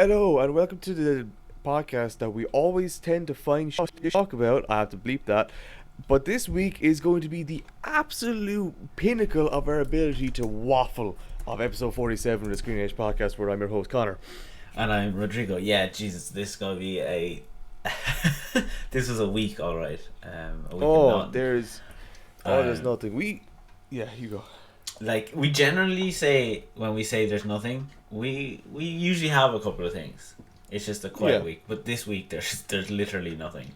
Hello, and welcome to the podcast that we always tend to find shit to talk about. I have to bleep that. But this week is going to be the absolute pinnacle of our ability to waffle of episode 47 of the Screen Age podcast, where I'm your host, Connor. And I'm Rodrigo. Yeah, Jesus, this is going to be a... this was a week, alright. A week of there's nothing. Yeah, you go. Like, we generally say, when we say there's nothing, we usually have a couple of things. It's just a quiet week. But this week, there's literally nothing.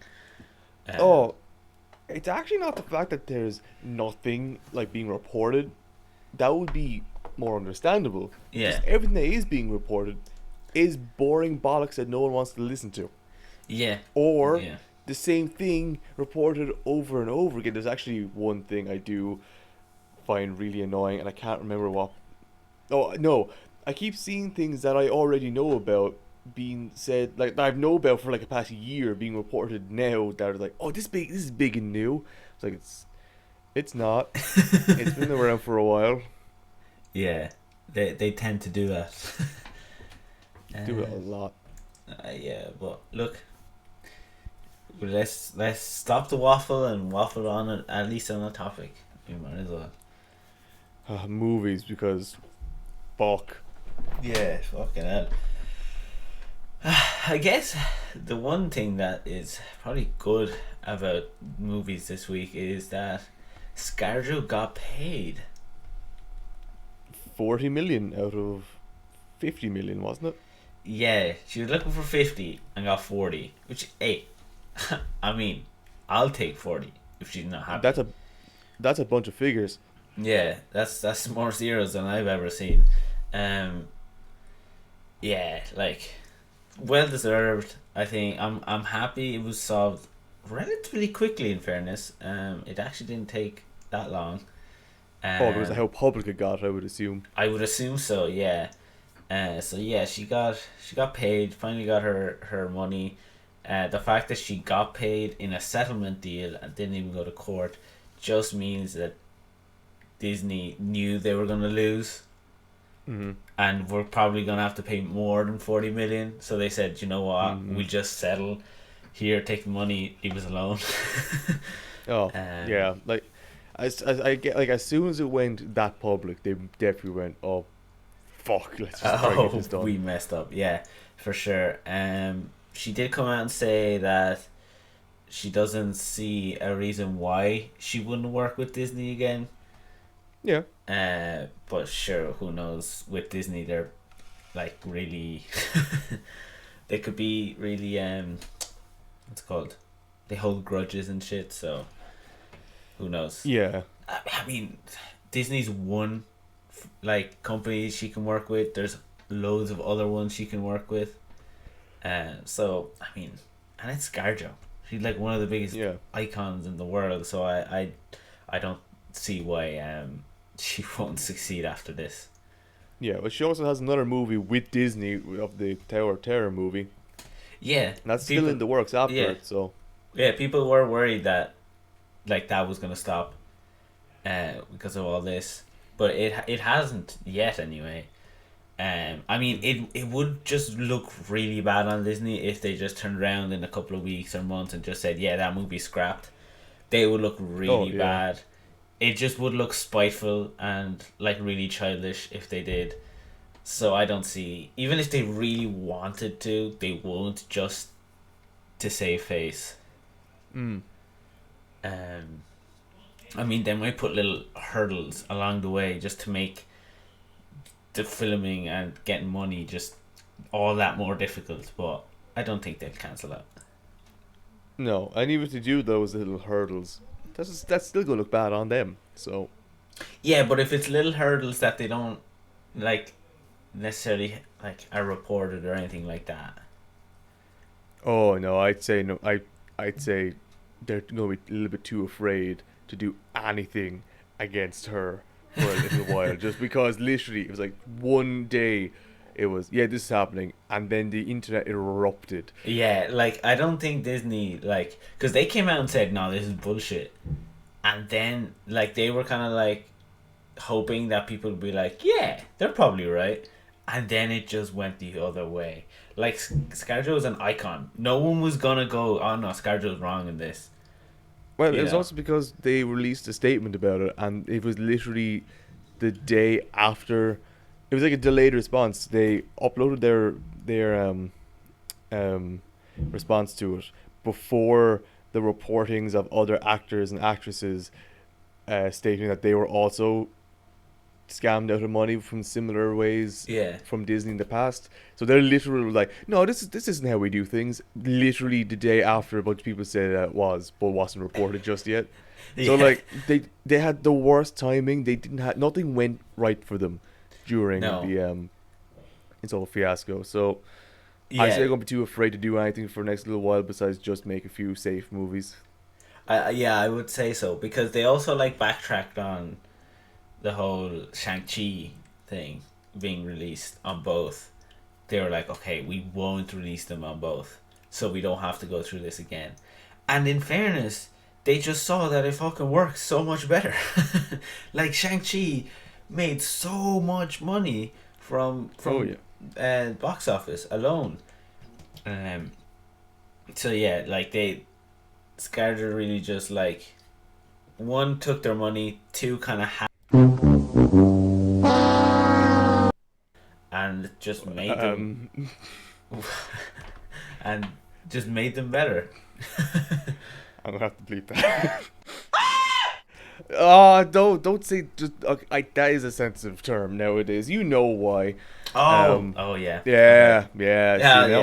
It's actually not the fact that there's nothing, like, being reported. That would be more understandable. Yeah. Just everything that is being reported is boring bollocks that no one wants to listen to. Yeah. Or the same thing reported over and over again. There's actually one thing I do find really annoying, and I can't remember what. Oh no, I keep seeing things that I already know about being said, like, that I've known about for like a past year, being reported now that are like, oh, this is big and new. It's like it's not. It's been around for a while. Yeah, they tend to do that. Do it a lot. Yeah, but look, let's stop the waffle and waffle on it, at least on a topic. We might as well. Movies, because fuck. Yeah, fucking hell. I guess the one thing that is probably good about movies this week is that ScarJo got paid. 40 million out of 50 million, wasn't it? Yeah, she was looking for 50 and got 40, which, hey, I mean, I'll take 40 if she's not happy. That's a bunch of figures. Yeah, that's more zeros than I've ever seen. Yeah, like, well deserved. I think I'm happy it was solved relatively quickly. In fairness, it actually didn't take that long. Because of how public it got, I would assume. I would assume so. Yeah. So yeah, she got paid. Finally got her money. The fact that she got paid in a settlement deal and didn't even go to court just means that Disney knew they were going to lose, and we're probably going to have to pay more than 40 million. So they said, you know what, we'll just settle here, take the money, leave us alone. Yeah, like I get, like, as soon as it went that public, they definitely went, oh fuck, let's just try to get this done. We messed up. Yeah, for sure. She did come out and say that she doesn't see a reason why she wouldn't work with Disney again. Yeah. But sure, who knows? With Disney, they're like really, they could be really what's it called? They hold grudges and shit. So who knows? Yeah. I mean, Disney's one like company she can work with. There's loads of other ones she can work with. So I mean, and it's ScarJo. She's like one of the biggest icons in the world. So I don't see why she won't succeed after this. Yeah, but she also has another movie with Disney of the Tower of Terror movie. Yeah, and that's still in the works after it. So yeah, people were worried that like that was gonna stop because of all this, but it hasn't yet anyway. I mean, it would just look really bad on Disney if they just turned around in a couple of weeks or months and just said, yeah, that movie's scrapped. They would look really bad. It just would look spiteful and like really childish if they did. So I don't see, even if they really wanted to, they won't, just to save face. I mean, they might put little hurdles along the way just to make the filming and getting money just all that more difficult, but I don't think they'll cancel that. No, and even if they do those little hurdles, that's still gonna look bad on them. So yeah, but if it's little hurdles that they don't like necessarily like are reported or anything like that. Oh no, I'd say no. I'd say they're gonna be a little bit too afraid to do anything against her for a little while, just because literally it was like one day it was, this is happening, and then the internet erupted. Yeah, like, I don't think Disney, like, because they came out and said, no, this is bullshit, and then, like, they were kind of, like, hoping that people would be like, yeah, they're probably right, and then it just went the other way. Like, ScarJo's an icon. No one was gonna go, oh no, ScarJo's wrong in this. Well, You it was know? also because they released a statement about it, and it was literally the day after. It was like a delayed response. They uploaded their um response to it before the reportings of other actors and actresses stating that they were also scammed out of money from similar ways Yeah. from Disney in the past. So they're literally like, no, this isn't how we do things. Literally the day after, a bunch of people said that it was, but wasn't reported just yet. So Yeah. like they had the worst timing. They didn't have nothing went right for them during No. the its whole fiasco. So I say Yeah. I'm gonna be too afraid to do anything for the next little while besides just make a few safe movies. Yeah, I would say so because they also like backtracked on the whole Shang-Chi thing being released on both. They were like, okay, we won't release them on both, so we don't have to go through this again. And in fairness, they just saw that it fucking works so much better. Like Shang-Chi made so much money from Oh yeah. box office alone. Um. So yeah, like they Scarger really just like one took their money, two kind of and just made them Um, and just made them better. I'm gonna have to bleep that. Oh, don't say just. Okay, that is a sensitive term nowadays. You know why? Oh, Um, oh yeah. Yeah, Okay. yeah. Yeah, See now?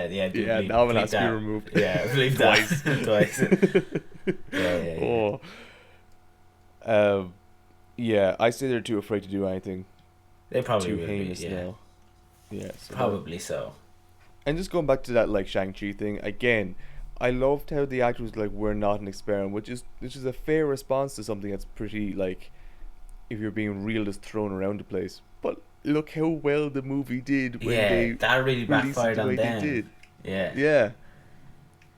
yeah. Do Yeah, bleep, that one bleep has to be that. removed. Yeah, bleep Twice. that twice. Yeah. Oh, yeah. I say they're too afraid to do anything They probably too will be. heinous Yeah, now. Yeah, so probably so. and just going back to that like Shang-Chi thing again, I loved how the actor was like, "We're not an experiment," which is a fair response to something that's pretty like, if you're being real, just thrown around the place. But look how well the movie did when Yeah, they that really released it backfired the on way they them. did. Yeah. Yeah.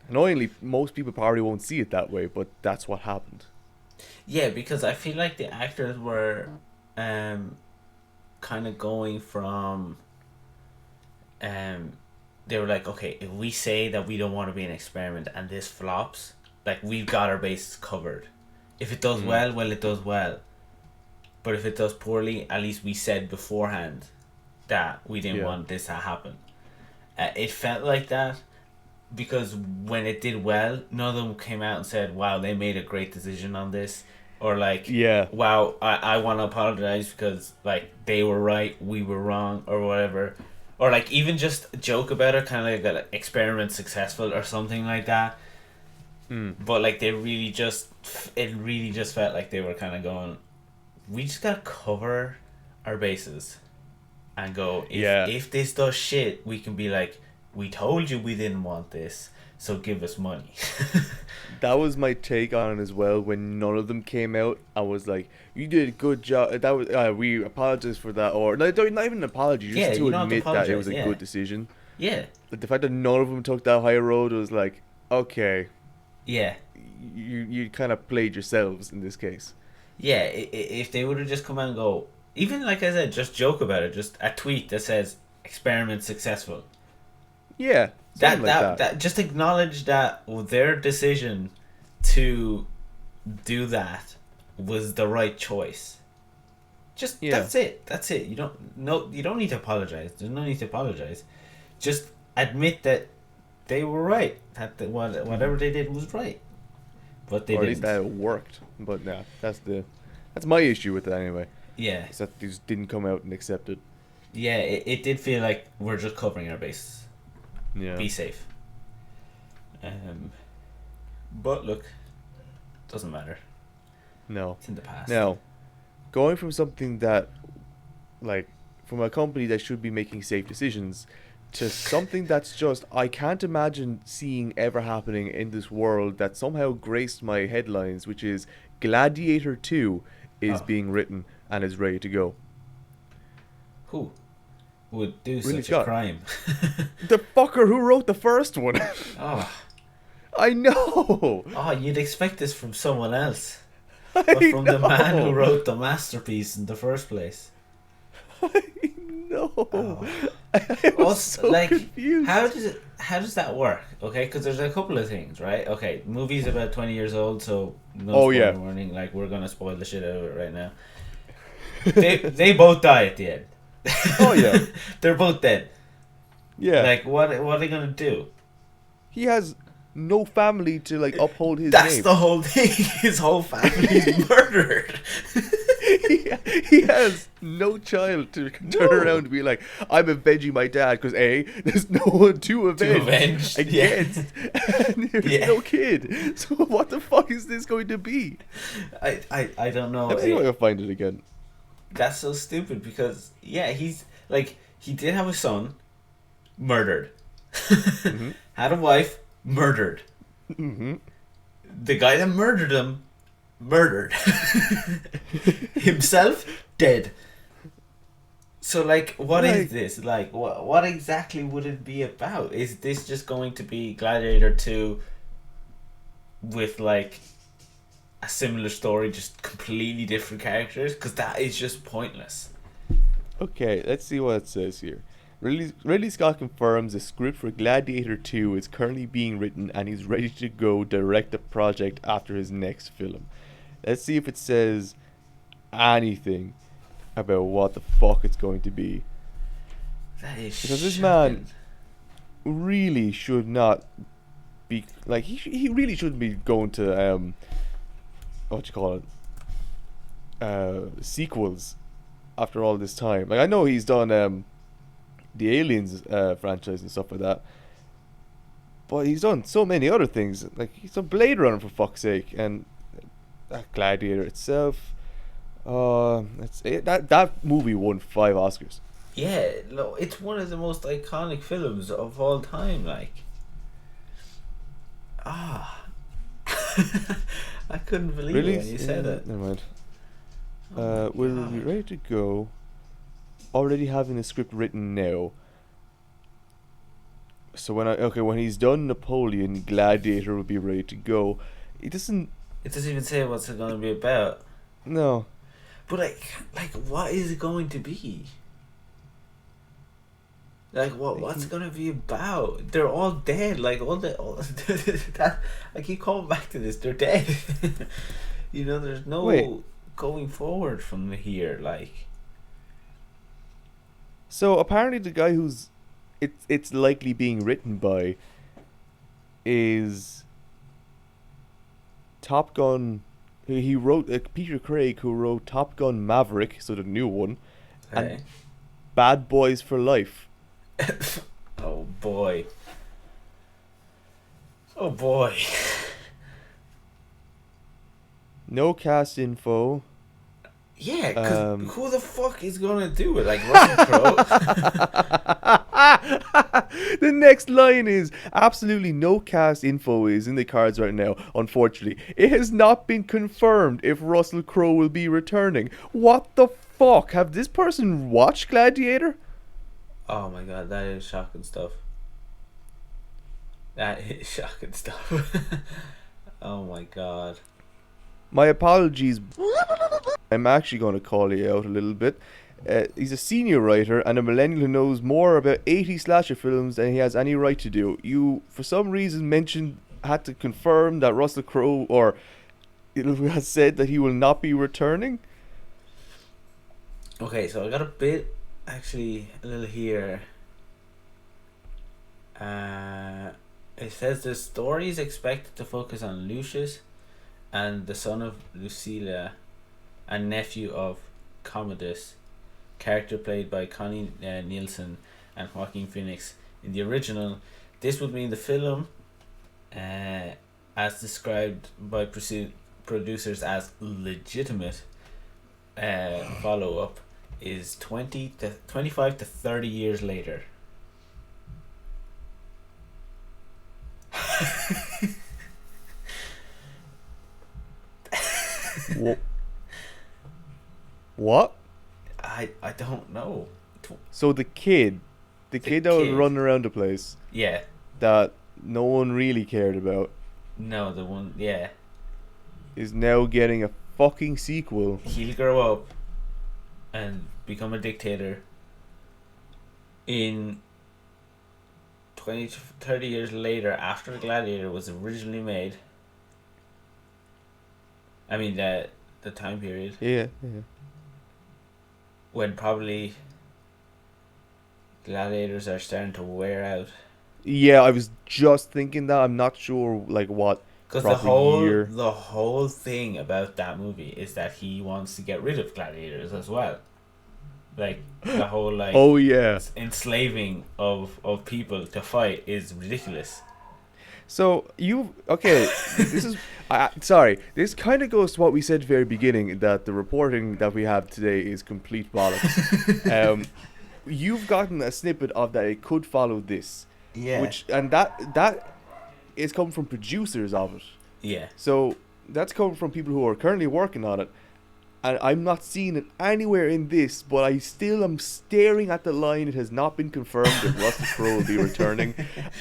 Annoyingly, most people probably won't see it that way, but that's what happened. Yeah, because I feel like the actors were um kind of going from um they were like, okay, if we say that we don't want to be an experiment and this flops, like we've got our bases covered. If it does Mm. well, it does well. But if it does poorly, at least we said beforehand that we didn't Yeah. want this to happen. It felt like that because when it did well, none of them came out and said, wow, they made a great decision on this. Or like, Yeah. wow, I want to apologize because like they were right, we were wrong, or whatever. Or like even just joke about it, kind of like an experiment successful or something like that. Mm. But like it really just felt like they were kind of going, we just gotta cover our bases and go, Yeah. if this does shit, we can be like, we told you we didn't want this, so give us money. That was my take on it as well. When none of them came out, I was like, "You did a good job." That was we apologize for that, or not even an apology, just Yeah, to you don't have to admit that it was apologize, a yeah. good decision. Yeah, But the fact that none of them took that high road was like, okay, yeah, you kind of played yourselves in this case. yeah. If they would have just come out and go, even like I said, just joke about it, just a tweet that says experiment successful. Yeah, something like that. That just acknowledge that their decision to do that was the right choice. Just Yeah. that's it. That's it. You don't need to apologize. There's no need to apologize. Just admit that they were right. That whatever they did was right. But they Or at didn't. least that it worked. But yeah, that's my issue with it anyway. Yeah. Is that they just didn't come out and accept it. Yeah, it did feel like we're just covering our bases. Yeah. Be safe. But look, doesn't matter. No. It's in the past. Now, going from something that, like, from a company that should be making safe decisions, to something that's just, I can't imagine seeing ever happening in this world that somehow graced my headlines, which is Gladiator 2 is Oh. being written and is ready to go. Who would do Really, such a Scott? crime? The fucker who wrote the first one! Oh, I know! you'd expect this from someone else. I But from the man who know. wrote the masterpiece in the first place. I No. Oh. I was Also, so like, confused. how does that work? Okay, because there's a couple of things, right? Okay, movie's about 20 years old, so no Oh spoiler yeah. warning. Like, we're gonna spoil the shit out of it right now. They both die at the end. Oh yeah. They're both dead. Yeah. Like, what are they gonna do? He has no family to like uphold his That's name. the whole thing. His whole family's murdered. he has no child to turn No. around and be like, I'm avenging my dad because A, there's no one to avenge, against, and there's Yeah. no kid. So what the fuck is this going to be? I don't know. Let me see if I can find it again. That's so stupid because he's like he did have a son, murdered. Mm-hmm. Had a wife, murdered. Mm-hmm. The guy that murdered him, murdered. Himself, dead. So like, what is Like- this? Like, what exactly would it be about? Is this just going to be Gladiator 2 with like a similar story, just completely different characters? Because that is just pointless. Okay, let's see what it says here. Ridley Scott confirms the script for Gladiator 2 is currently being written and he's ready to go direct the project after his next film. Let's see if it says anything about what the fuck it's going to be. That is Because this shocking. man really should not be like he really shouldn't be going to what you call it, sequels after all this time. Like I know he's done the Aliens franchise and stuff like that, but he's done so many other things. Like he's done Blade Runner for fuck's sake, and Gladiator itself. That movie won 5 Oscars. Yeah, no, it's one of the most iconic films of all time. Like, I couldn't believe it when you said it. Never mind. Oh my We'll God. be ready to go. Already having the script written now. So when he's done Napoleon, Gladiator will be ready to go. It doesn't. It doesn't even say what's it going to be about. No. But like, what is it going to be? Like, what's it going to be about? They're all dead. Like all that. I keep coming back to this. They're dead. You know, there's no Wait. going forward from here. Like, So apparently the guy who's it's likely being written by is Top Gun. He wrote Peter Craig, who wrote Top Gun Maverick, so the new one, okay. and Bad Boys for Life. Oh boy. Oh boy. No cast info. Yeah, because who the fuck is gonna do it? Like Russell Crowe? The next line is absolutely no cast info is in the cards right now. Unfortunately, it has not been confirmed if Russell Crowe will be returning. What the fuck? Have this person watched Gladiator? Oh my god, that is shocking stuff. That is shocking stuff. Oh my god. My apologies. I'm actually going to call you out a little bit. He's a senior writer and a millennial who knows more about 80 slasher films than he has any right to do. You, for some reason, had to confirm that Russell Crowe, or has said that he will not be returning. Okay, so I got a little here. It says the story is expected to focus on Lucius and the son of Lucilla and nephew of Commodus, character played by Connie Nielsen and Joaquin Phoenix. In the original, this would mean the film, as described by producers as legitimate follow-up, is 25 to 30 years later. What? I don't know. So the kid that was kid. running around the place Yeah. that no one really cared about No, the one. Yeah. is now getting a fucking sequel. He'll grow up and become a dictator in 20 to 30 years later, after Gladiator was originally made. I mean, the time period. Yeah, yeah. When probably gladiators are starting to wear out. Yeah, I was just thinking that. I'm not sure, like, what Because proper year. the whole thing about that movie is that he wants to get rid of gladiators as well. Like, the whole, like, Oh, yeah. enslaving of people to fight is ridiculous. So, okay, this is, sorry, this kind of goes to what we said at the very beginning, that the reporting that we have today is complete bollocks. You've gotten a snippet of that it could follow this. Yeah. And that is coming from producers of it. Yeah. So that's coming from people who are currently working on it, and I'm not seeing it anywhere in this. But I still am staring at the line. It has not been confirmed that Russell Crowe will be returning,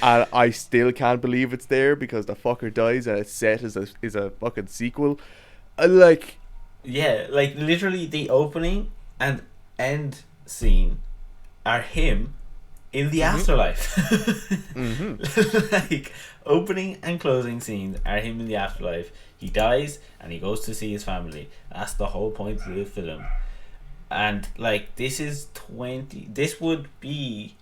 and I still can't believe it's there because the fucker dies and it's set as a fucking sequel. Like, Yeah, like, literally the opening and end scene are him in the afterlife. Like, opening and closing scenes are him in the afterlife. He dies and he goes to see his family. That's the whole point of the film. And, like, this would be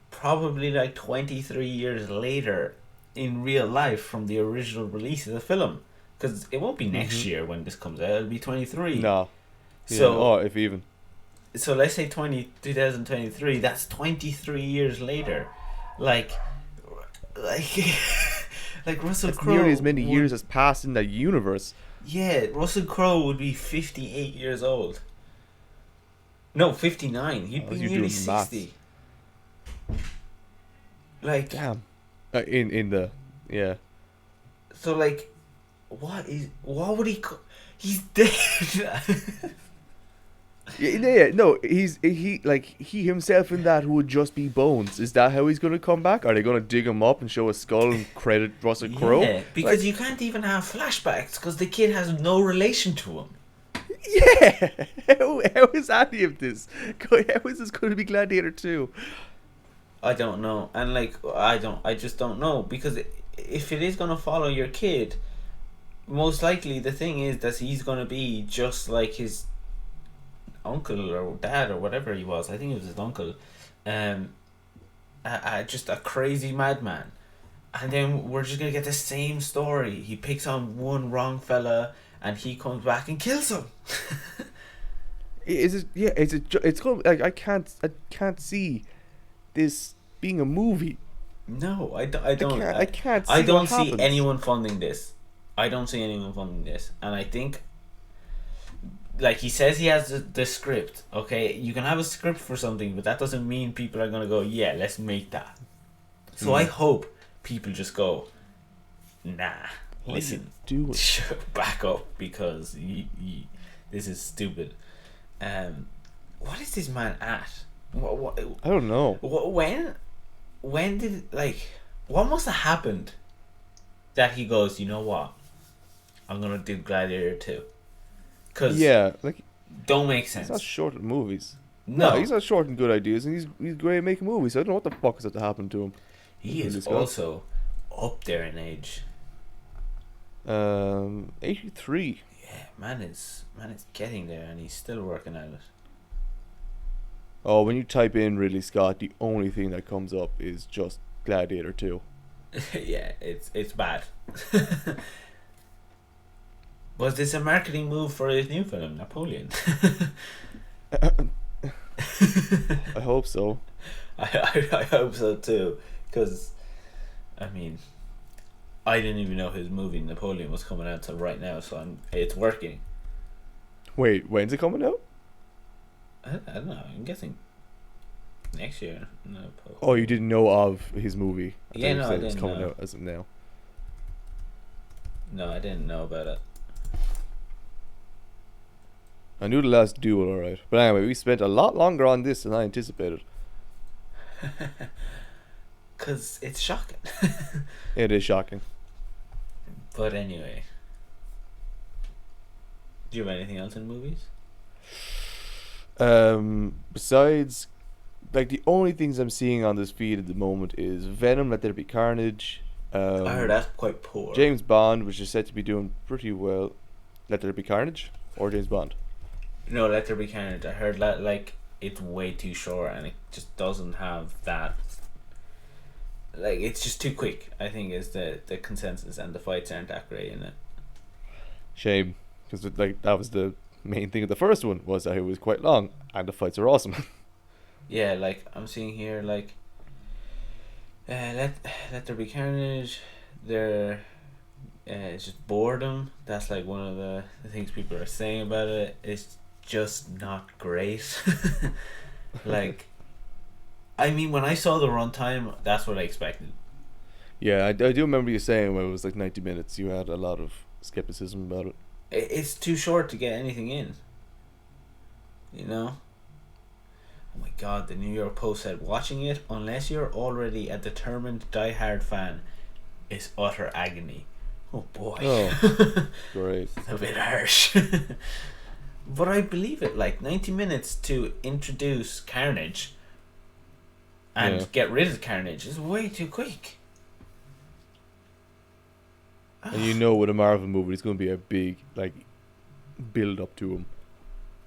probably like 23 years later in real life from the original release of the film. Because it won't be next year when this comes out. It'll be 23. no. So, oh, if even. So let's say 2023, that's 23 years later. Like like Russell Crowe. Nearly as many years has passed in that universe. Yeah, Russell Crowe would be 58 years old. No, 59. He'd be nearly 60. Like, damn. In the, yeah. So, like, what would he he's dead. Yeah, no, he himself in that would just be bones. Is that how he's gonna come back? Are they gonna dig him up and show a skull and credit Russell Crowe? Yeah, because you can't even have flashbacks because the kid has no relation to him. Yeah, how is any of this? How is this going to be Gladiator 2? I don't know, and like I just don't know, because if it is gonna follow your kid, most likely the thing is that he's gonna be just like his uncle or dad or whatever he was. I think it was his uncle, just a crazy madman, and then we're just gonna get the same story. He picks on one wrong fella, and he comes back and kills him. Is it? Yeah, it's going like I can't see this being a movie. No, I don't. I can't see I don't what see happens. anyone funding this. I don't see anyone funding this, and I think, like he says, he has the script. Okay, you can have a script for something, but that doesn't mean people are gonna go, yeah, let's make that. So I hope people just go, nah, listen, back up, because this is stupid. What is this man at? What I don't know. When did, like, what must have happened that he goes, you know what, I'm gonna do Gladiator 2? Cause yeah, like, don't make sense. He's not short at movies. No, he's not short in good ideas, and he's great at making movies. So I don't know what the fuck is to happen to him. He is also up there in age. 83. Yeah, man is getting there, and he's still working at it. Oh, when you type in Ridley Scott, the only thing that comes up is just Gladiator 2. Yeah, it's bad. Was this a marketing move for his new film, Napoleon? I hope so. I hope so too, because, I mean, I didn't even know his movie Napoleon was coming out till right now, so it's working. Wait, when's it coming out? I don't know. I'm guessing next year. No. Oh, you didn't know of his movie? I didn't it's coming know. out as of now. No, I didn't know about it. I knew The Last Duel, alright. But anyway, we spent a lot longer on this than I anticipated. Because it's shocking. It is shocking. But anyway. Do you have anything else in movies? Besides like the only things I'm seeing on this feed at the moment is Venom, Let There Be Carnage, I heard um, that's quite poor. James Bond, which is said to be doing pretty well. Let There Be Carnage or James Bond. No, Let There Be Carnage. I heard that like it's way too short and it just doesn't have that. Like it's just too quick. I think is the consensus, and the fights aren't that great in it. Shame, because like that was the main thing of the first one, was that it was quite long and the fights are awesome. Yeah, like I'm seeing here, like let there be carnage. There, it's just boredom. That's like one of the things people are saying about it. It's just not great. Like, I mean, when I saw the runtime, that's what I expected. Yeah, I do remember you saying when it was like 90 minutes, you had a lot of skepticism about it. It's too short to get anything in. You know. Oh my god, the New York Post said, watching it, unless you're already a determined die-hard fan, is utter agony. Oh boy. Oh, great. A bit harsh. But I believe it, like 90 minutes to introduce Carnage and get rid of Carnage is way too quick. And you know with a Marvel movie, it's going to be a big, like, build up to him.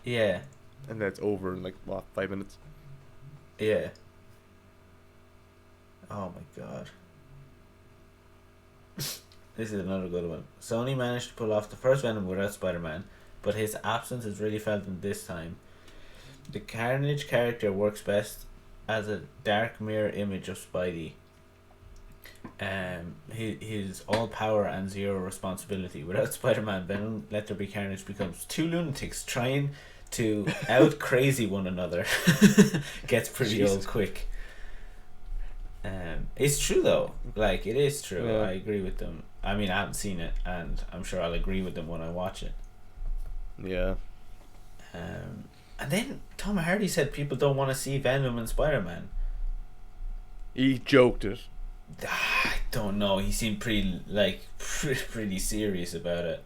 Yeah. And that's over in, like, what, 5 minutes? Yeah. Oh my god. This is another good one. Sony managed to pull off the first Venom without Spider-Man, but his absence is really felt in this time. The Carnage character works best as a dark mirror image of Spidey. His all power and zero responsibility. Without Spider-Man, Venom Let There Be Carnage becomes two lunatics trying to out crazy one another. Gets pretty old quick. It's true though. Like, it is true. Yeah. I agree with them. I mean, I haven't seen it, and I'm sure I'll agree with them when I watch it. Yeah. And then Tom Hardy said people don't want to see Venom and Spider-Man. He joked it. I don't know. He seemed pretty serious about it.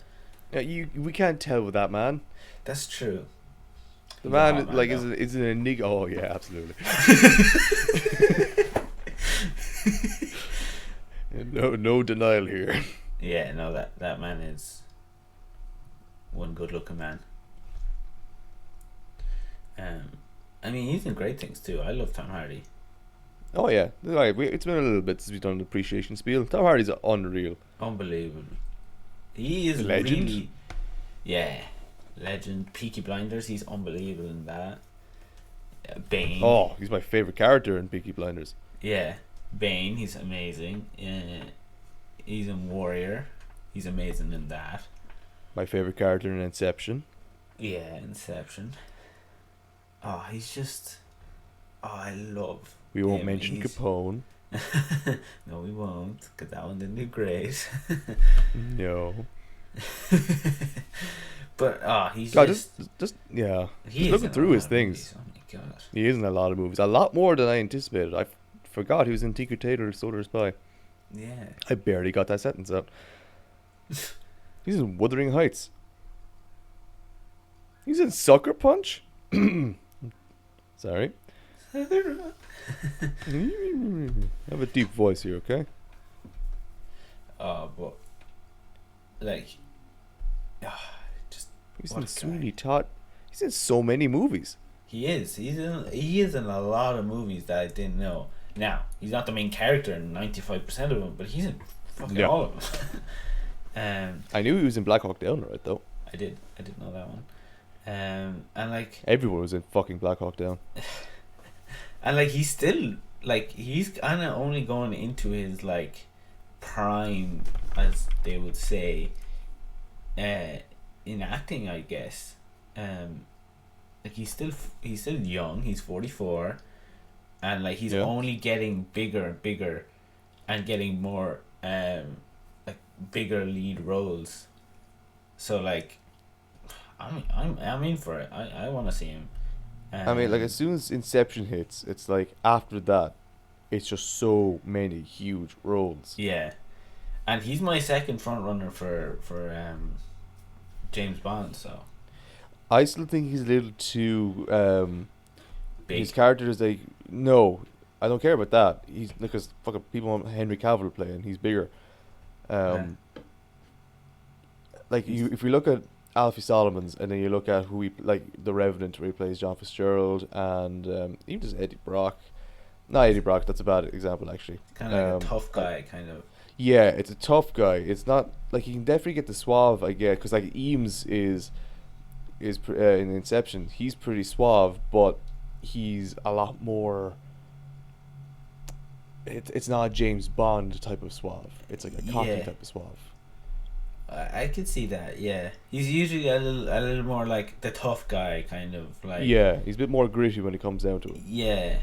Yeah, we can't tell with that man. That's true. The He's a man, hot man, like, though. is an enigma. Oh, yeah, absolutely. No denial here. Yeah, no, that man is one good-looking man. I mean, he's in great things too. I love Tom Hardy. Oh, yeah. Like, it's been a little bit since we've done an appreciation spiel. Tom Hardy's unreal. Unbelievable. He is Legend. really, yeah, legend. Peaky Blinders, he's unbelievable in that. Bane. Oh, he's my favourite character in Peaky Blinders. Yeah, Bane, he's amazing. He's in Warrior. He's amazing in that. My favourite character in Inception. Yeah, Inception. Oh, he's just. Oh, I love. We won't him. mention He's- Capone. No, we won't, because that one didn't do great. No. But he's God, just yeah. he Just is looking in a through lot his of things. movies. Oh my god. He is in a lot of movies. A lot more than I anticipated. I forgot he was in Tinker Tailor Soldier Spy. Yeah. I barely got that sentence out. He's in Wuthering Heights. He's in Sucker Punch? Sorry. I have a deep voice here, okay? But like, just He's what in a guy. Sweeney Todd. He's in so many movies. He is. He is in a lot of movies that I didn't know. Now he's not the main character in 95% of them, but he's in fucking all of them. I knew he was in Black Hawk Down, right, though. I did know that one. And like, Everyone was in fucking Black Hawk Down. and like he's still like he's kind of only going into his like prime, as they would say, in acting, I guess. Like he's still young. He's 44, and like he's only getting bigger and bigger, and getting more like bigger lead roles. So like, I'm in for it. I want to see him. I mean, like, as soon as Inception hits, it's like, after that, it's just so many huge roles. Yeah, and he's my second front runner for James Bond. So I still think he's a little too big. his character is like No, I don't care about that. He's because fucking people want Henry Cavill playing. He's bigger. Yeah. Um, like He's- you, if we look at Alfie Solomons, and then you look at who he like the Revenant, where he plays John Fitzgerald, and even just Eddie Brock. Not Eddie Brock. That's a bad example, actually. Kind of like a Um, tough guy, kind of. Yeah, it's a tough guy. It's not like you can definitely get the suave, I get, because like Eames in Inception. He's pretty suave, but he's a lot more. It's not a James Bond type of suave. It's like a cocky Yeah. type of suave. I could see that. Yeah, he's usually a little more like the tough guy, kind of like. Yeah, he's a bit more gritty when it comes down to it. Yeah.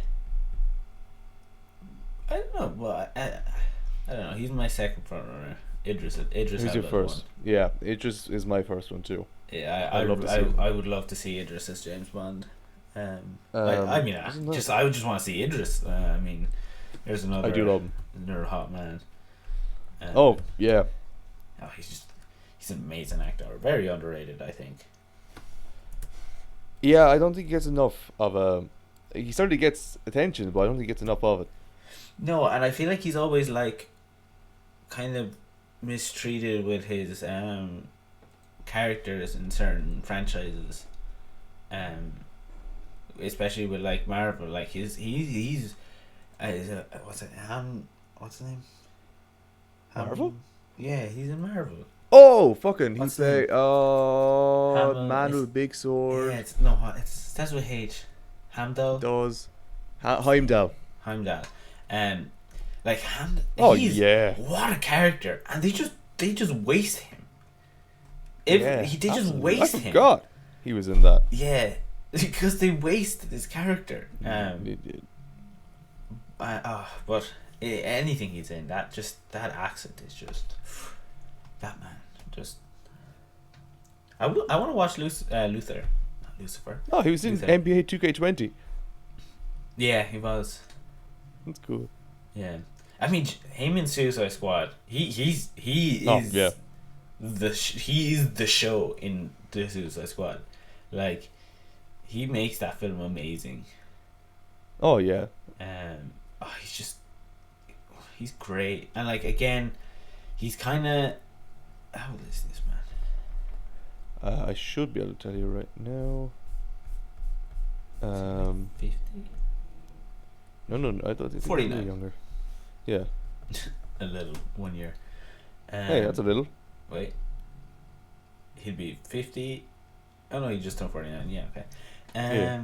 I don't know, but I don't know. He's my second front runner. Idris. Who's your Elba's first? one. Yeah, Idris is my first one too. Yeah, I'd love to see him. I would love to see Idris as James Bond. I mean, isn't that- I would just want to see Idris. I mean, there's another. I do love him. Another hot man. Oh yeah, Oh, he's an amazing actor. Very underrated, I think. yeah. I don't think he gets enough of a. He certainly gets attention, but I don't think he gets enough of it. No, and I feel like he's always like, kind of, mistreated with his characters in certain franchises, especially with like Marvel. Like he's what's it what's his name? Marvel? Yeah, he's in Marvel. Oh, fucking! He What's play. his Man with a big Yeah, sword. it starts with H. Hamdall. Does Heimdall? Heimdall. Like Oh, he's, yeah. what a character, and they just waste him. They just absolutely. waste I him. forgot he was in that. Yeah, because they wasted his character. They did. But anything he's in, that accent is just that man. Just I want to watch Lucifer. Oh, he was in Luther. NBA 2K20. Yeah, he was. That's cool. Yeah, I mean him in Suicide Squad. He is. Oh, yeah. He is the show in the Suicide Squad. Like, he makes that film amazing. Oh yeah. He's great, and like again, he's kind of. How old is this man? I should be able to tell you right now. 50. No. I thought he was 49. younger. Yeah. A little 1 year. Hey, that's a little. Wait. He'd be 50. Oh no, he just turned 49. Yeah, okay.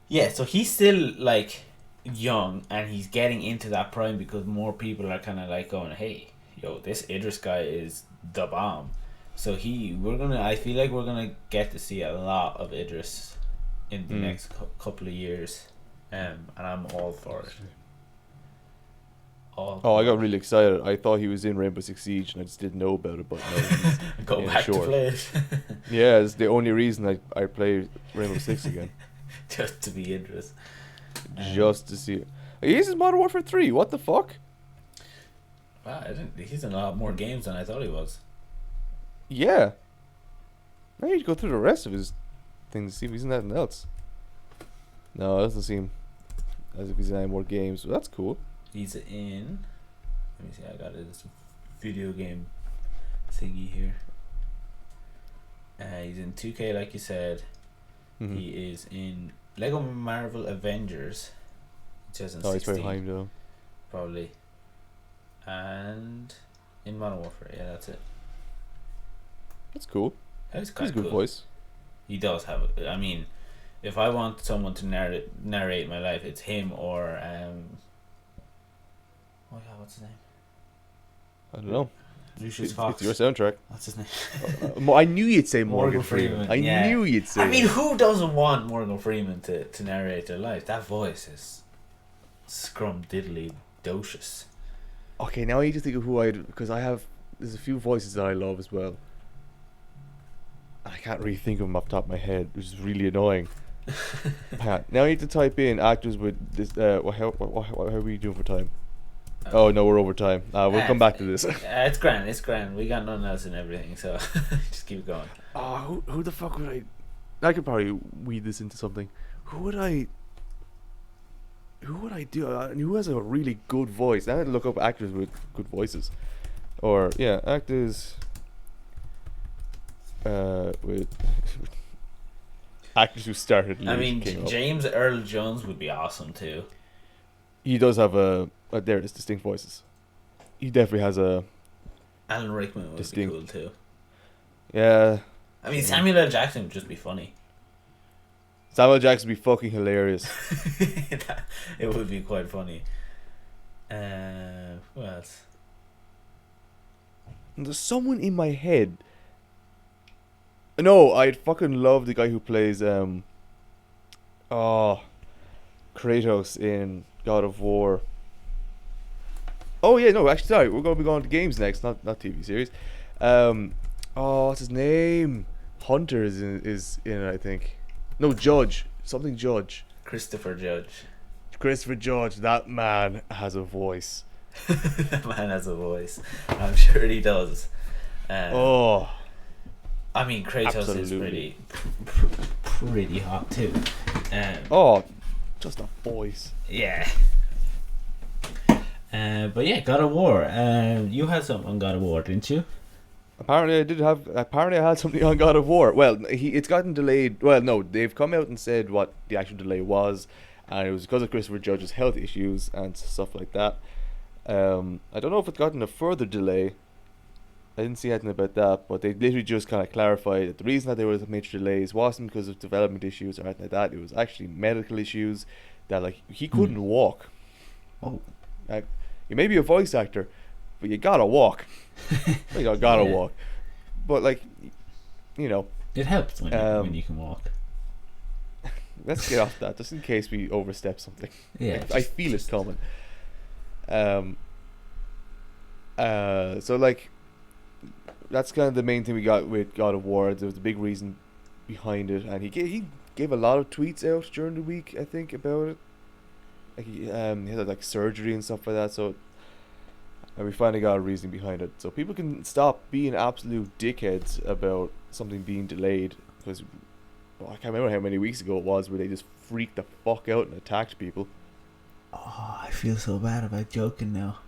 Yeah, so he's still like young, and he's getting into that prime because more people are kind of like going, "Hey, yo, this Idris guy is the bomb." So I feel like we're gonna get to see a lot of Idris in the next couple of years, and I'm all for it. I got really excited. I thought he was in Rainbow Six Siege, and I just didn't know about it. But no, he's Go in back to short. play it. Yeah, it's the only reason I play Rainbow Six again, Just to be Idris. just to see it. He's in Modern Warfare 3. What the fuck? Wow, he's in a lot more games than I thought he was. Yeah. I need to go through the rest of his things to see if he's in anything else. No, it doesn't seem as if he's in any more games. So that's cool. He's in. Let me see. I got this video game thingy here. He's in 2K, like you said. Mhm. He is in Lego Marvel Avengers. 2016, Oh, he's very high though. probably. And in Modern Warfare, yeah, that's it. That's cool. That's He's kind a of good cool. voice. He does have. I mean, if I want someone to narrate my life, it's him or oh yeah, what's his name? I don't know. Lucius It's Fox. your soundtrack. What's his name? I knew you'd say Morgan Morgan Freeman. Freeman, I yeah. knew you'd say I mean, that. who doesn't want Morgan Freeman to narrate their life? That voice is scrum diddly docious. Okay, now I need to think of who because there's a few voices that I love as well. I can't really think of them off the top of my head, which is really annoying. Now I need to type in actors with this. How are we doing for time? Oh no, we're over time. We'll come back to this. It's grand. It's grand. We got nothing else and everything, so just keep going. Oh, who the fuck would I could probably weed this into something. Who would I? who would I do? Who has a really good voice? I had to look up actors with good voices, or yeah, actors with actors who started. I late mean, came up. James Earl Jones would be awesome too. He does have there it is, distinct voices. He definitely has a Alan Rickman would distinct. be cool too. Yeah. I mean, Samuel L. Jackson would just be funny. Samuel Jackson would be fucking hilarious. It would be quite funny. Who else? And there's someone in my head. No, I'd fucking love the guy who plays Kratos in God of War. Oh yeah, no, actually sorry, we're gonna be going to games next, not TV series. What's his name? Hunter is in it, I think. No, Judge. Something Judge. Christopher Judge. Christopher Judge, that man has a voice. That man has a voice. I'm sure he does. I mean, Kratos absolutely. is pretty hot too. Just a voice. Yeah. But yeah, God of War. You had something on God of War, didn't you? Apparently I had something on God of War. Well, it's gotten delayed. Well, no, they've come out and said what the actual delay was, and it was because of Christopher Judge's health issues and stuff like that. I don't know if it's gotten a further delay. I didn't see anything about that, but they literally just kind of clarified that the reason that there was major delays wasn't because of development issues or anything like that. It was actually medical issues that, like, he couldn't walk. Oh. Like, you may be a voice actor, but you gotta walk. You gotta walk. But, like, you know. It helps when you can walk. Let's get off that, just in case we overstep something. Yeah. I feel it's coming. So, like, that's kind of the main thing we got with God of War. There was a big reason behind it, and he gave a lot of tweets out during the week, I think, about it. Like he had like surgery and stuff like that. So, and we finally got a reason behind it, so people can stop being absolute dickheads about something being delayed. Because I can't remember how many weeks ago it was where they just freaked the fuck out and attacked people. Oh, I feel so bad about joking now.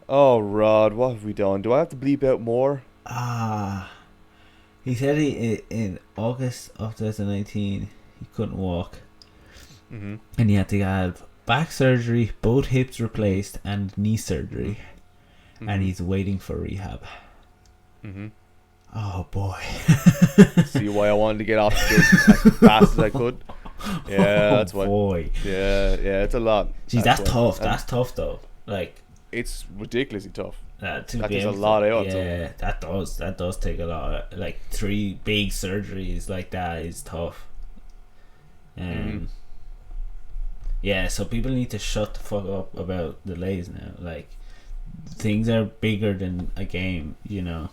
Oh, Rod, what have we done? Do I have to bleep out more? He said in August of 2019 he couldn't walk. Mm-hmm. And he had to have back surgery, both hips replaced, and knee surgery. Mm-hmm. And he's waiting for rehab. Mm-hmm. Oh boy. See why I wanted to get off the joke as fast as I could? Yeah, that's why. Boy. Yeah, it's a lot. Geez, that's tough. That's tough though. Like, it's ridiculously tough. That takes a lot out. Yeah, that does take a lot. Like 3 big surgeries like that is tough. Yeah, so people need to shut the fuck up about delays now. Like, things are bigger than a game, you know.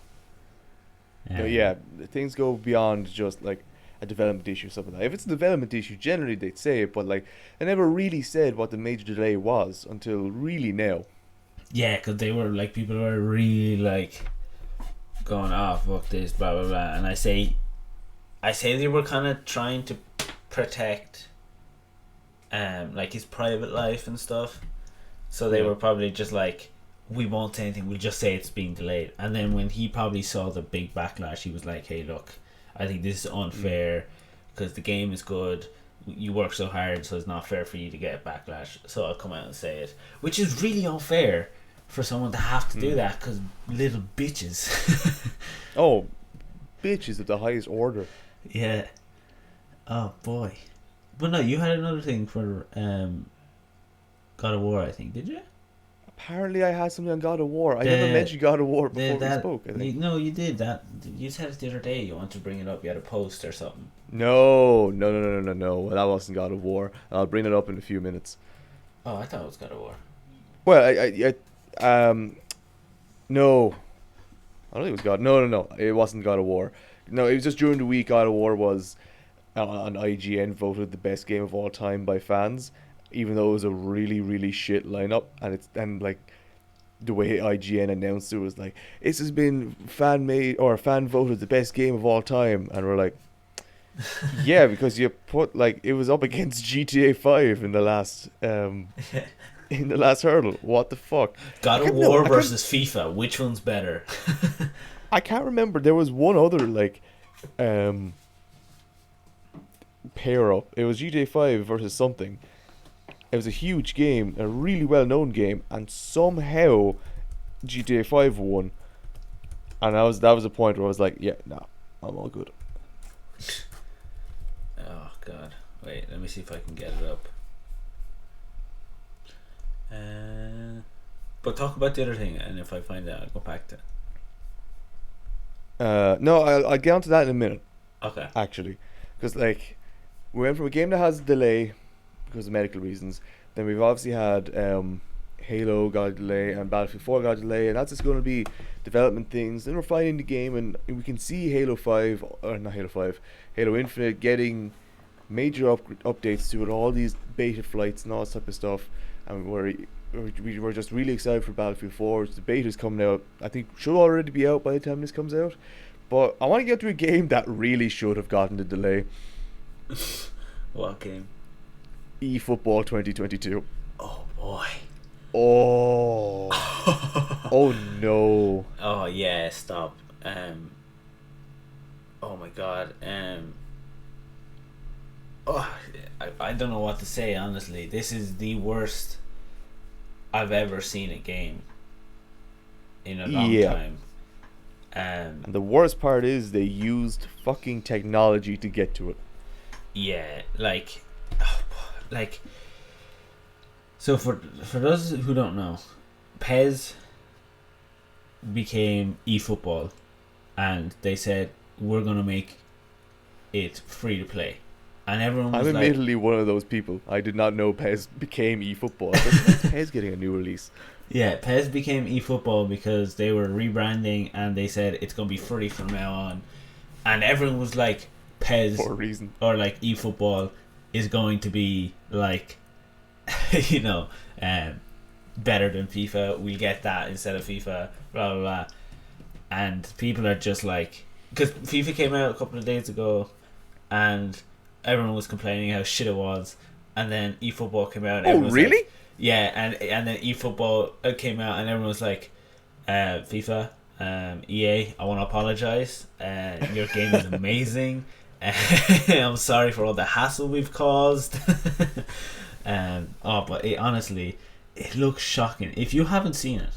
Yeah, things go beyond just like a development issue or something like that. If it's a development issue, generally they'd say it, but like they never really said what the major delay was until really now. Yeah, because they were like, people were really like going, oh fuck this, blah blah blah, and I say they were kind of trying to protect like his private life and stuff, so they were probably just like, we won't say anything, we'll just say it's being delayed. And then when he probably saw the big backlash, he was like, hey look, I think this is unfair because the game is good, you work so hard, so it's not fair for you to get a backlash, so I'll come out and say it, which is really unfair for someone to have to do that, because little bitches. Oh, bitches of the highest order. Yeah. Oh boy. But no, you had another thing for God of War, I think, did you? Apparently I had something on God of War. I never mentioned God of War before we spoke, I think. No, you did that. You said it the other day, you wanted to bring it up, you had a post or something. No. That wasn't God of War. I'll bring it up in a few minutes. Oh, I thought it was God of War. Well, no. I don't think it was God. No. It wasn't God of War. No, it was just during the week. God of War was on IGN voted the best game of all time by fans, even though it was a really, really shit lineup. And like the way IGN announced it was like, this has been fan made or fan voted the best game of all time, and we're like, Yeah, because you put like it was up against GTA 5 in the last hurdle. What the fuck? God of War versus FIFA. Which one's better? I can't remember. There was one other like um pair up. It was GTA 5 versus something. It was a huge game, a really well known game, and somehow GTA 5 won. And that was a point where I was like, yeah, nah, I'm all good. Oh God! Wait, let me see if I can get it up. But talk about the other thing, and if I find it, I'll go back to it. No, I'll get onto that in a minute. Okay. Actually, because like we went from a game that has a delay because of medical reasons. Then we've obviously had Halo got a delay and Battlefield 4 got a delay, and that's just going to be development things. Then we're finding the game, and we can see Halo 5, or not Halo 5, Halo Infinite getting major updates to it, all these beta flights and all this type of stuff. And we're just really excited for Battlefield 4. The beta's coming out. I think should already be out by the time this comes out. But I want to get to a game that really should have gotten the delay. What game? EFootball 2022. Oh boy. Oh. Oh no. Oh yeah, stop. Oh my God. Oh, I don't know what to say, honestly. This is the worst I've ever seen a game in a long time. And the worst part is they used fucking technology to get to it. Yeah, so for those who don't know, PES became eFootball, and they said we're gonna make it free to play, and everyone was I'm admittedly one of those people. I did not know PES became eFootball. I thought PES getting a new release. Yeah, PES became eFootball because they were rebranding, and they said it's gonna be free from now on, and everyone was like, PES for a reason, or like eFootball is going to be like better than FIFA. We get that instead of FIFA, blah blah blah. And people are just like, because FIFA came out a couple of days ago, and everyone was complaining how shit it was, and then eFootball came out. And really? Like, yeah, and then eFootball came out, and everyone was like, FIFA, EA, I want to apologize. Your game is amazing. I'm sorry for all the hassle we've caused. But honestly, it looks shocking. If you haven't seen it,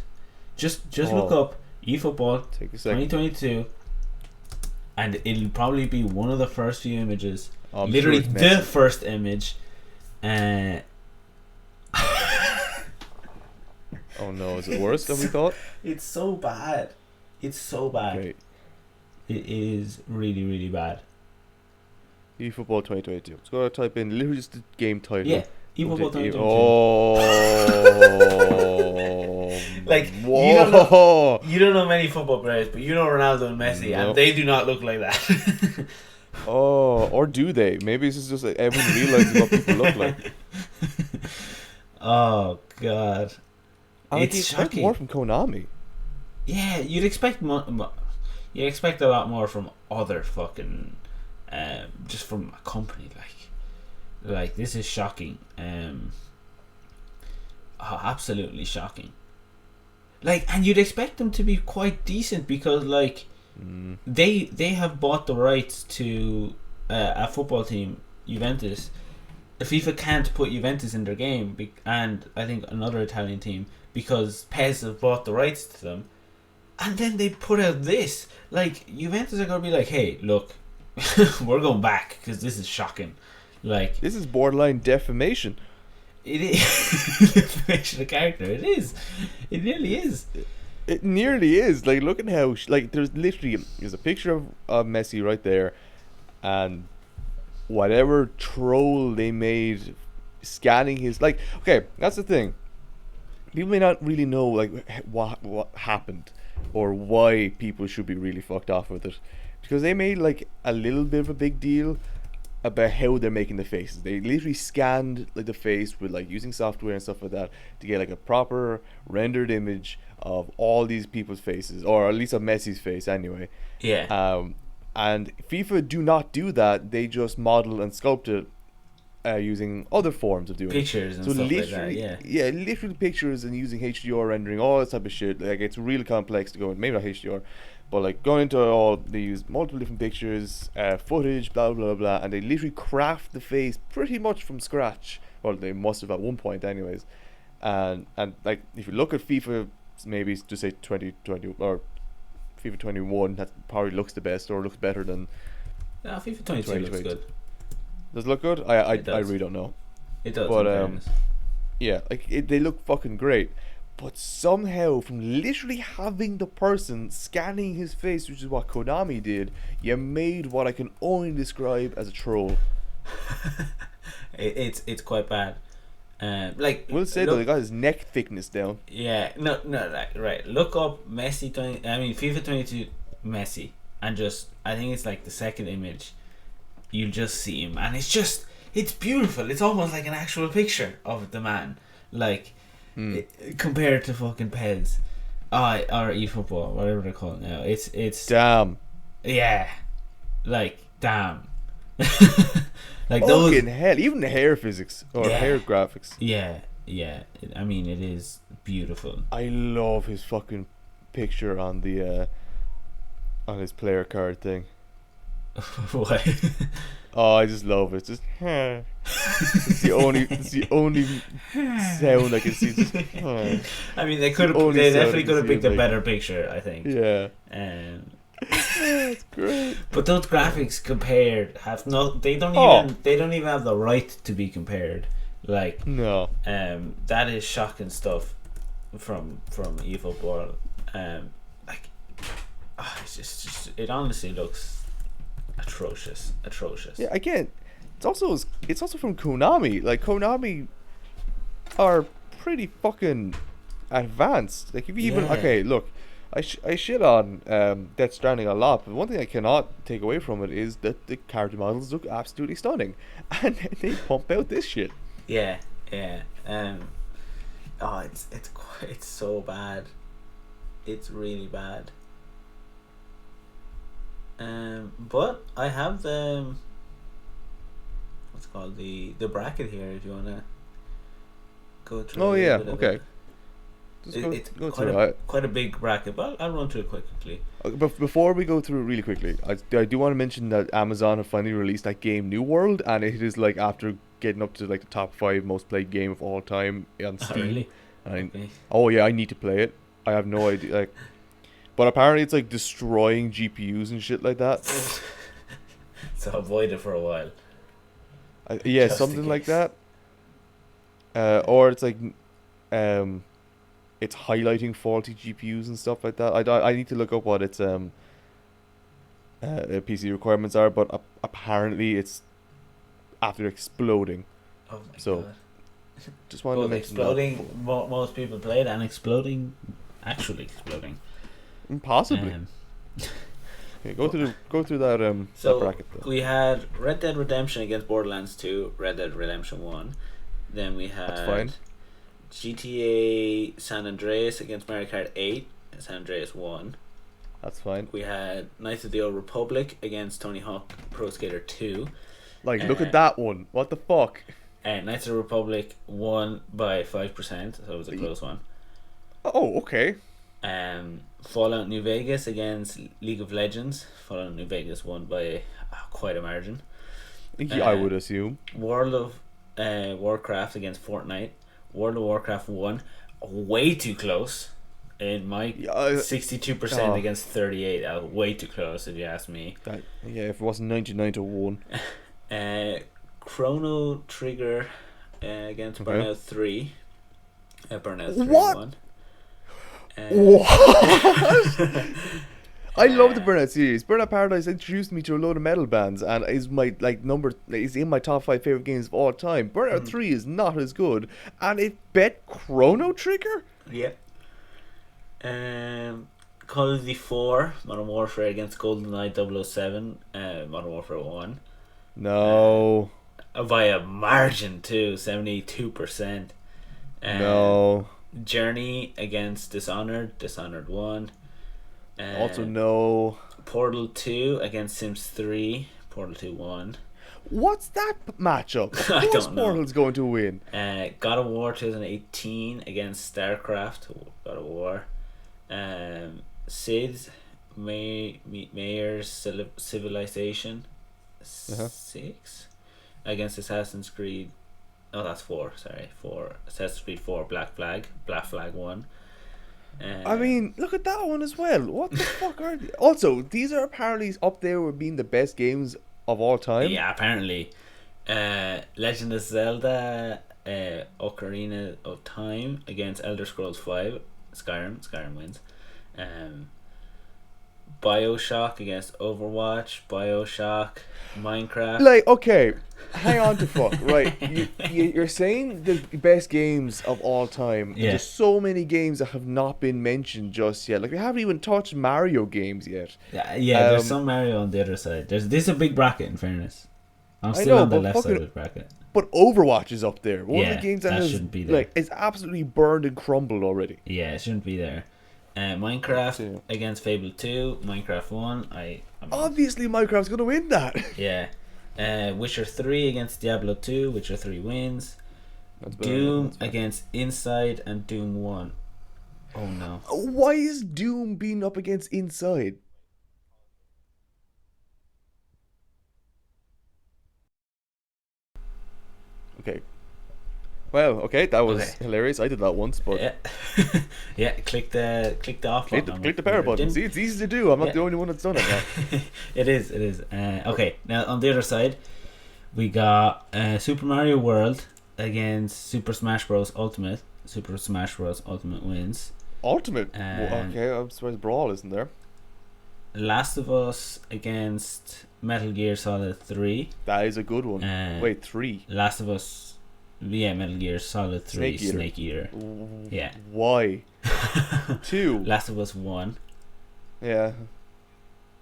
just look up eFootball 2022, and it'll probably be one of the first few images. Literally sure the first image. Oh no, is it worse than we thought? It's so bad. It's so bad. Okay. It is really, really bad. eFootball 2022. Let's go to type in literally just the game title. Yeah, eFootball 2022. Oh, like whoa. You don't know many football players, but you know Ronaldo and Messi, and they do not look like that. Oh, or do they? Maybe this is just like everyone realizes what people look like. Oh God, it's shocking. More from Konami. Yeah, you'd expect you expect a lot more from other fucking, just from a company like this is shocking. Absolutely shocking. Like, and you'd expect them to be quite decent because like they have bought the rights to a football team, Juventus. FIFA can't put Juventus in their game, and I think another Italian team, because PES have bought the rights to them. And then they put out this. Like, Juventus are going to be like, hey, look, we're going back because this is shocking. Like, this is borderline defamation. It is. Defamation of character. It is. It nearly is. It nearly is. Like, look at how, there's a picture of Messi right there, and whatever troll they made scanning his, okay, that's the thing. People may not really know, what happened or why people should be really fucked off with it, because they made a little bit of a big deal about how they're making the faces. They literally scanned the face with using software and stuff like that to get a proper rendered image of all these people's faces, or at least of Messi's face anyway. Yeah. And FIFA do not do that. They just model and sculpt it using other forms of doing it. Pictures and So stuff like that. literally, Yeah. literally pictures and using HDR rendering, all that type of shit. Like it's really complex to go in. Maybe not HDR, but like going into all, they use multiple different pictures, footage, blah blah blah, and they literally craft the face pretty much from scratch. Well, they must have at one point, anyways. And like if you look at FIFA, maybe just say 2020 or FIFA 21, that probably looks the best or looks better than No, FIFA 22 looks good. Does it look good? I does. really don't know. It does. But in fairness. yeah, like they look fucking great. But somehow, from literally having the person scanning his face, which is what Konami did, you made what I can only describe as a troll. It's quite bad. Like We'll say though, they got his neck thickness down. yeah, no, like, right. Look up Messi 20. I mean FIFA 22 Messi, and just I think it's like the second image. You'll just see him, and it's beautiful. It's almost like an actual picture of the man, like compared to fucking Pez, or eFootball, whatever they call it now. It's Damn. yeah, like damn. Like those Fucking hell, even the hair physics or Yeah. hair graphics. yeah. I mean it is beautiful. I love his fucking picture on the on his player card thing. Why? Oh, I just love it. Just it's the only sound I can see. Just, I mean they could have. only They sound definitely I could have can see picked a him better picture. I think. yeah. Um, It's great. but those graphics compared have no. They don't Oh. even. They don't even have the right to be compared. Like No. that is shocking stuff from eFootball. Like it's just it honestly looks atrocious. Yeah, again, it's also from Konami. Like Konami are pretty fucking advanced. Like if you even Yeah. okay, look, I shit on Death Stranding a lot, but one thing I cannot take away from it is that the character models look absolutely stunning, and they pump out this shit. Yeah. Oh, it's so bad. It's really bad. But I have the what's it called the bracket here. If you wanna go through. Oh a yeah, little bit of okay. it. Just It's go quite through a it. quite a big bracket, but I'll run through it quite quickly. But before we go through it really quickly, I do want to mention that Amazon have finally released that game New World, and it is like after getting up to like the top 5 most played game of all time on Oh, Steam. really? And Okay. oh yeah, I need to play it. I have no idea. Like, but apparently it's like destroying GPUs and shit like that. So avoid it for a while. Yeah, Just in something like case. that. Or it's like, it's highlighting faulty GPUs and stuff like that. I need to look up what its PC requirements are, but apparently it's after exploding. Oh my So, god. Just wanted to Both mention exploding. Most people play it, and exploding, actually exploding. that. Possibly. Okay, go through that So that bracket though. we had Red Dead Redemption against Borderlands 2, Red Dead Redemption 1. Then we had That's fine. GTA San Andreas against Mario Kart 8, San Andreas 1. That's fine. We had Knights of the Old Republic against Tony Hawk Pro Skater 2. Like, look at that one. What the fuck? Knights of the Republic won by 5%, so it was a close one. Oh, okay. Fallout New Vegas against League of Legends. Fallout New Vegas won by quite a margin. Yeah, I would assume. World of Warcraft against Fortnite. World of Warcraft won way too close. In my 62% oh. against 38, way too close if you ask me. Yeah, if it wasn't 99 to 1. Chrono Trigger against Okay. Burnout 3. Burnout 3 What? won. What? I love the Burnout series. Burnout Paradise introduced me to a load of metal bands and is my is in my top 5 favorite games of all time. Burnout 3 is not as good, and it bet Chrono Trigger. Yep. Call of Duty 4 Modern Warfare against GoldenEye 007. Modern Warfare 1 No, by a margin too, 72%. no. Journey against Dishonored 1. Also no. Portal 2 against Sims 3. Portal 2 won. What's that matchup? Of I course don't know. Portal's going to win. God of War 2018 against StarCraft. God of War. Sid's Mayor's Civilization 6 against Assassin's Creed. Oh, that's 4. Sorry, 4. Assassin's Creed 4. Black Flag 1. I mean, look at that one as well. What the fuck are they? Also, these are apparently up there with being the best games of all time. Yeah, apparently. Legend of Zelda, Ocarina of Time against Elder Scrolls 5. Skyrim wins. Bioshock against Overwatch. Bioshock, Minecraft. Like, okay, hang on to fuck, right? You're saying the best games of all time. Yeah. There's so many games that have not been mentioned just yet. Like, we haven't even touched Mario games yet. Yeah, there's some Mario on the other side. This is a big bracket, in fairness. I'm still on the left side of the bracket. But Overwatch is up there. One of the games that shouldn't be there. like, it's absolutely burned and crumbled already. Yeah, it shouldn't be there. Minecraft against Fable 2. Minecraft won. Obviously, Minecraft's going to win that. Yeah. Witcher 3 against Diablo 2. Witcher 3 wins. Doom against Inside and Doom 1. Oh no. Why is Doom being up against Inside? Okay. Well, okay, that was hilarious. I did that once, but yeah, click the off button. Click the power button. See, it's easy to do. I'm not the only one that's done it now. It is. Okay, now on the other side, we got Super Mario World against Super Smash Bros. Ultimate. Super Smash Bros. Ultimate wins. Ultimate? Okay, I'm surprised Brawl isn't there. Last of Us against Metal Gear Solid 3. That is a good one. Wait, 3? Last of Us... Yeah, Metal Gear Solid 3, Snake Eater. Yeah. Why? 2. Last of Us 1. Yeah.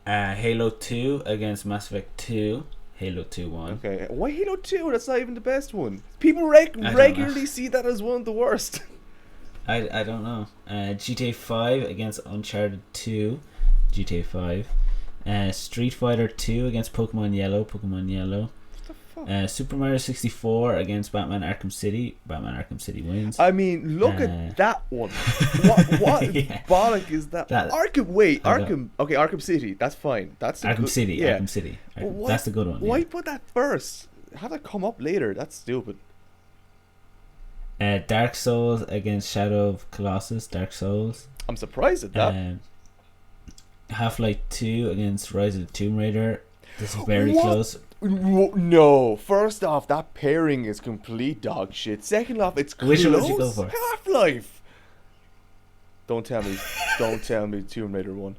Halo 2 against Mass Effect 2. Halo 2 won. Okay. Why Halo 2? That's not even the best one. People regularly see that as one of the worst. I don't know. GTA 5 against Uncharted 2. GTA 5. Street Fighter 2 against Pokemon Yellow. Super Mario 64 against Batman Arkham City. Batman Arkham City wins. I mean, look at that one. What bollock is that? Arkham City. That's fine. That's Arkham City. Yeah. Arkham City. That's the good one. Why put that first? Have that come up later? That's stupid. Dark Souls against Shadow of Colossus. Dark Souls. I'm surprised at that. Half-Life 2 against Rise of the Tomb Raider. This is very close. No, first off, that pairing is complete dog shit. Second off, it's close. Which one did you go for? Half-Life. Don't tell me Tomb Raider won.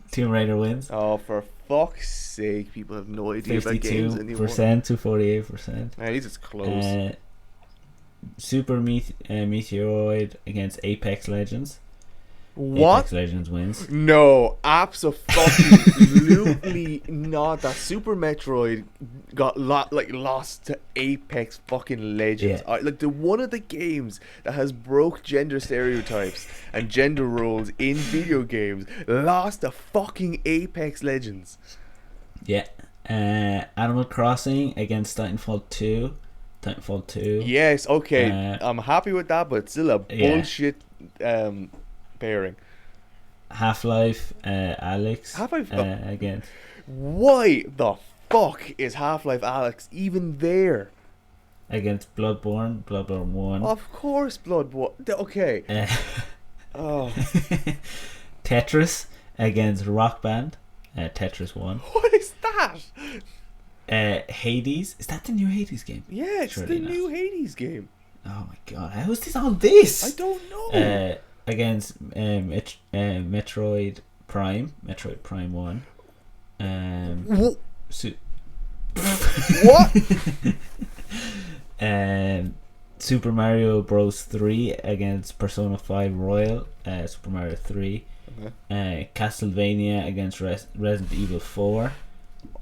Tomb Raider wins. Oh, for fuck's sake, people have no idea about games anymore. 52% to 48%. At least it's close. Super Meteoroid against Apex Legends. What? Apex Legends wins. No, absolutely not. That Super Metroid got lost to Apex fucking Legends. Yeah. Like one of the games that has broke gender stereotypes and gender roles in video games lost to fucking Apex Legends. Yeah. Animal Crossing against Titanfall 2. Yes, okay. I'm happy with that, but it's still a bullshit pairing. Half-Life Alyx again. Why the fuck is Half-Life Alyx even there? Against Bloodborne 1. Of course Bloodborne. Okay. Tetris against Rock Band. Tetris 1. What is that? Hades. Is that the new Hades game? Yeah, it's the new Hades game. Oh my god, how is this on this? I don't know. Against Metroid Prime 1. What? Super Mario Bros 3 against Persona 5 Royal. Super Mario 3. Castlevania against Resident Evil 4.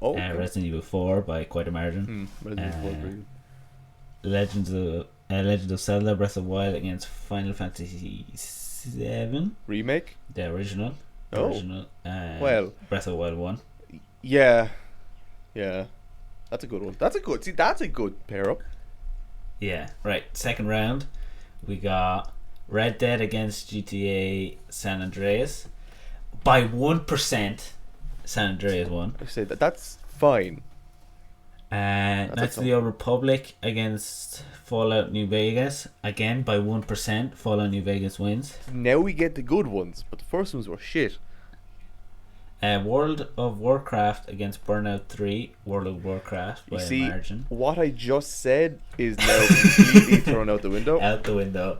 Resident Evil 4 by quite a margin. Legend of Zelda Breath of the Wild against Final Fantasy 7 remake, the original. Oh, original. well, Breath of the Wild 1. yeah, yeah. That's a good one. That's a good pair up. Yeah, right. Second round, we got Red Dead against GTA San Andreas. By 1%, San Andreas won. I say that's fine. Knights of the Old Republic against Fallout New Vegas. Again, by 1%, Fallout New Vegas wins. Now we get the good ones, but the first ones were shit. World of Warcraft against Burnout 3. World of Warcraft by a margin. What I just said is now completely thrown out the window. Out the window.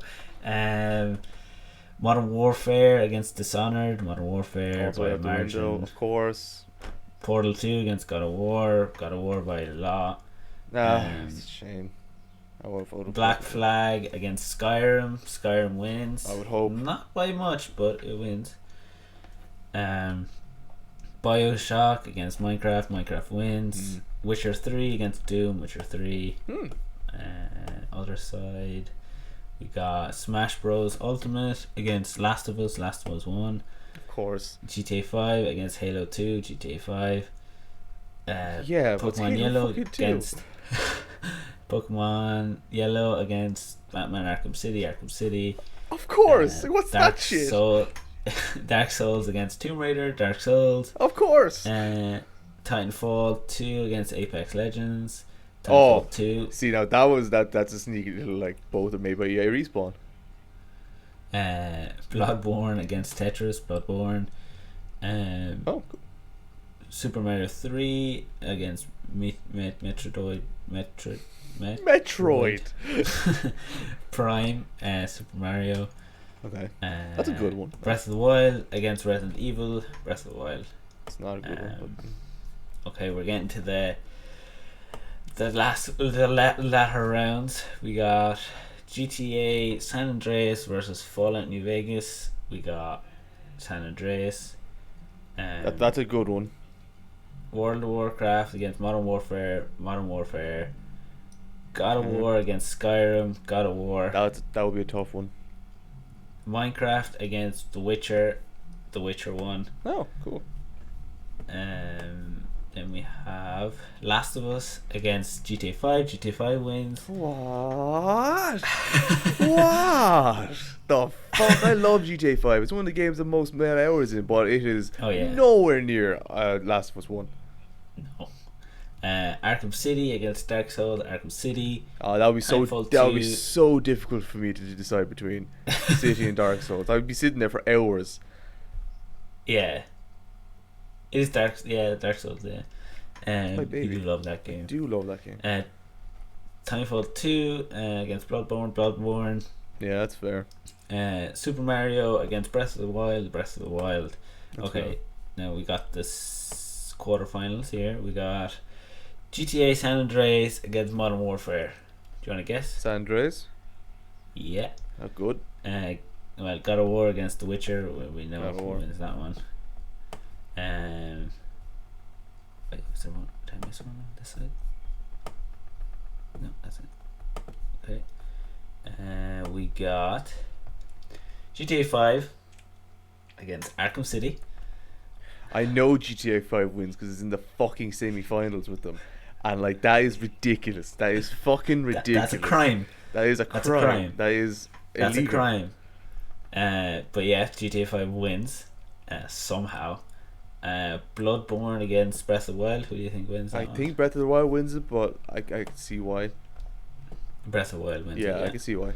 Modern Warfare against Dishonored. Modern Warfare Also by a out the margin. window, of course. Portal 2 against God of War. God of War by a lot. It's a shame. I would have voted Black for it. Flag against Skyrim. Skyrim wins. I would hope. Not by much, but it wins. Bioshock against Minecraft. Minecraft wins. Witcher 3 against Doom. Witcher 3. Other side, we got Smash Bros Ultimate against Last of Us. Last of Us 1. Of course. GTA 5 against Halo 2. GTA 5. Yeah, but Pokemon Halo Yellow fucking 2. against Pokemon Yellow against Batman Arkham City. Arkham City. Of course. What's Dark that shit? Dark Souls against Tomb Raider. Dark Souls. Of course. Titanfall 2 against Apex Legends. Oh, Titanfall 2. See now that's a sneaky little like both are made by EA Respawn. Bloodborne against Tetris. Bloodborne. Cool. Super Mario 3 against Metroid. Metroid. Prime. Super Mario. Okay, that's a good one. Breath of the Wild against Resident Evil. Breath of the Wild. It's not a good one. Okay, we're getting to the latter rounds. We got GTA San Andreas versus Fallout New Vegas. We got San Andreas. That's a good one. World of Warcraft against Modern Warfare. Modern Warfare. God of War against Skyrim. God of War. That would be a tough one. Minecraft against The Witcher. The Witcher 1. Oh, cool. Then we have Last of Us against GTA 5. GTA 5 wins. What? What? The fuck? I love GTA 5. It's one of the games the most man hours in, but it is nowhere near Last of Us 1. No. Arkham City against Dark Souls. Arkham City. Oh, that would be so difficult for me to decide between City and Dark Souls. I would be sitting there for hours. Yeah. It is Dark Souls, yeah. My baby. You do love that game. I do love that game. Titanfall 2 against Bloodborne. Yeah, that's fair. Super Mario against Breath of the Wild. That's okay, fair. now we got this quarterfinals here. We got GTA San Andreas against Modern Warfare. Do you want to guess? San Andreas? Yeah. Oh, good. Well, God of War against The Witcher. We know who wins that one. Wait, is there one? Did I miss one on this side? No, that's it. Okay. We got GTA 5 against Arkham City. I know GTA 5 wins because it's in the fucking semi-finals with them, and like that is ridiculous. That is fucking ridiculous. That's a crime. That is a crime. That is illegal. That's a crime. But yeah, GTA 5 wins somehow. Bloodborne against Breath of the Wild. Who do you think wins that I one? think Breath of the Wild wins it, but I can see why. Breath of the Wild wins it, yeah, I can see why.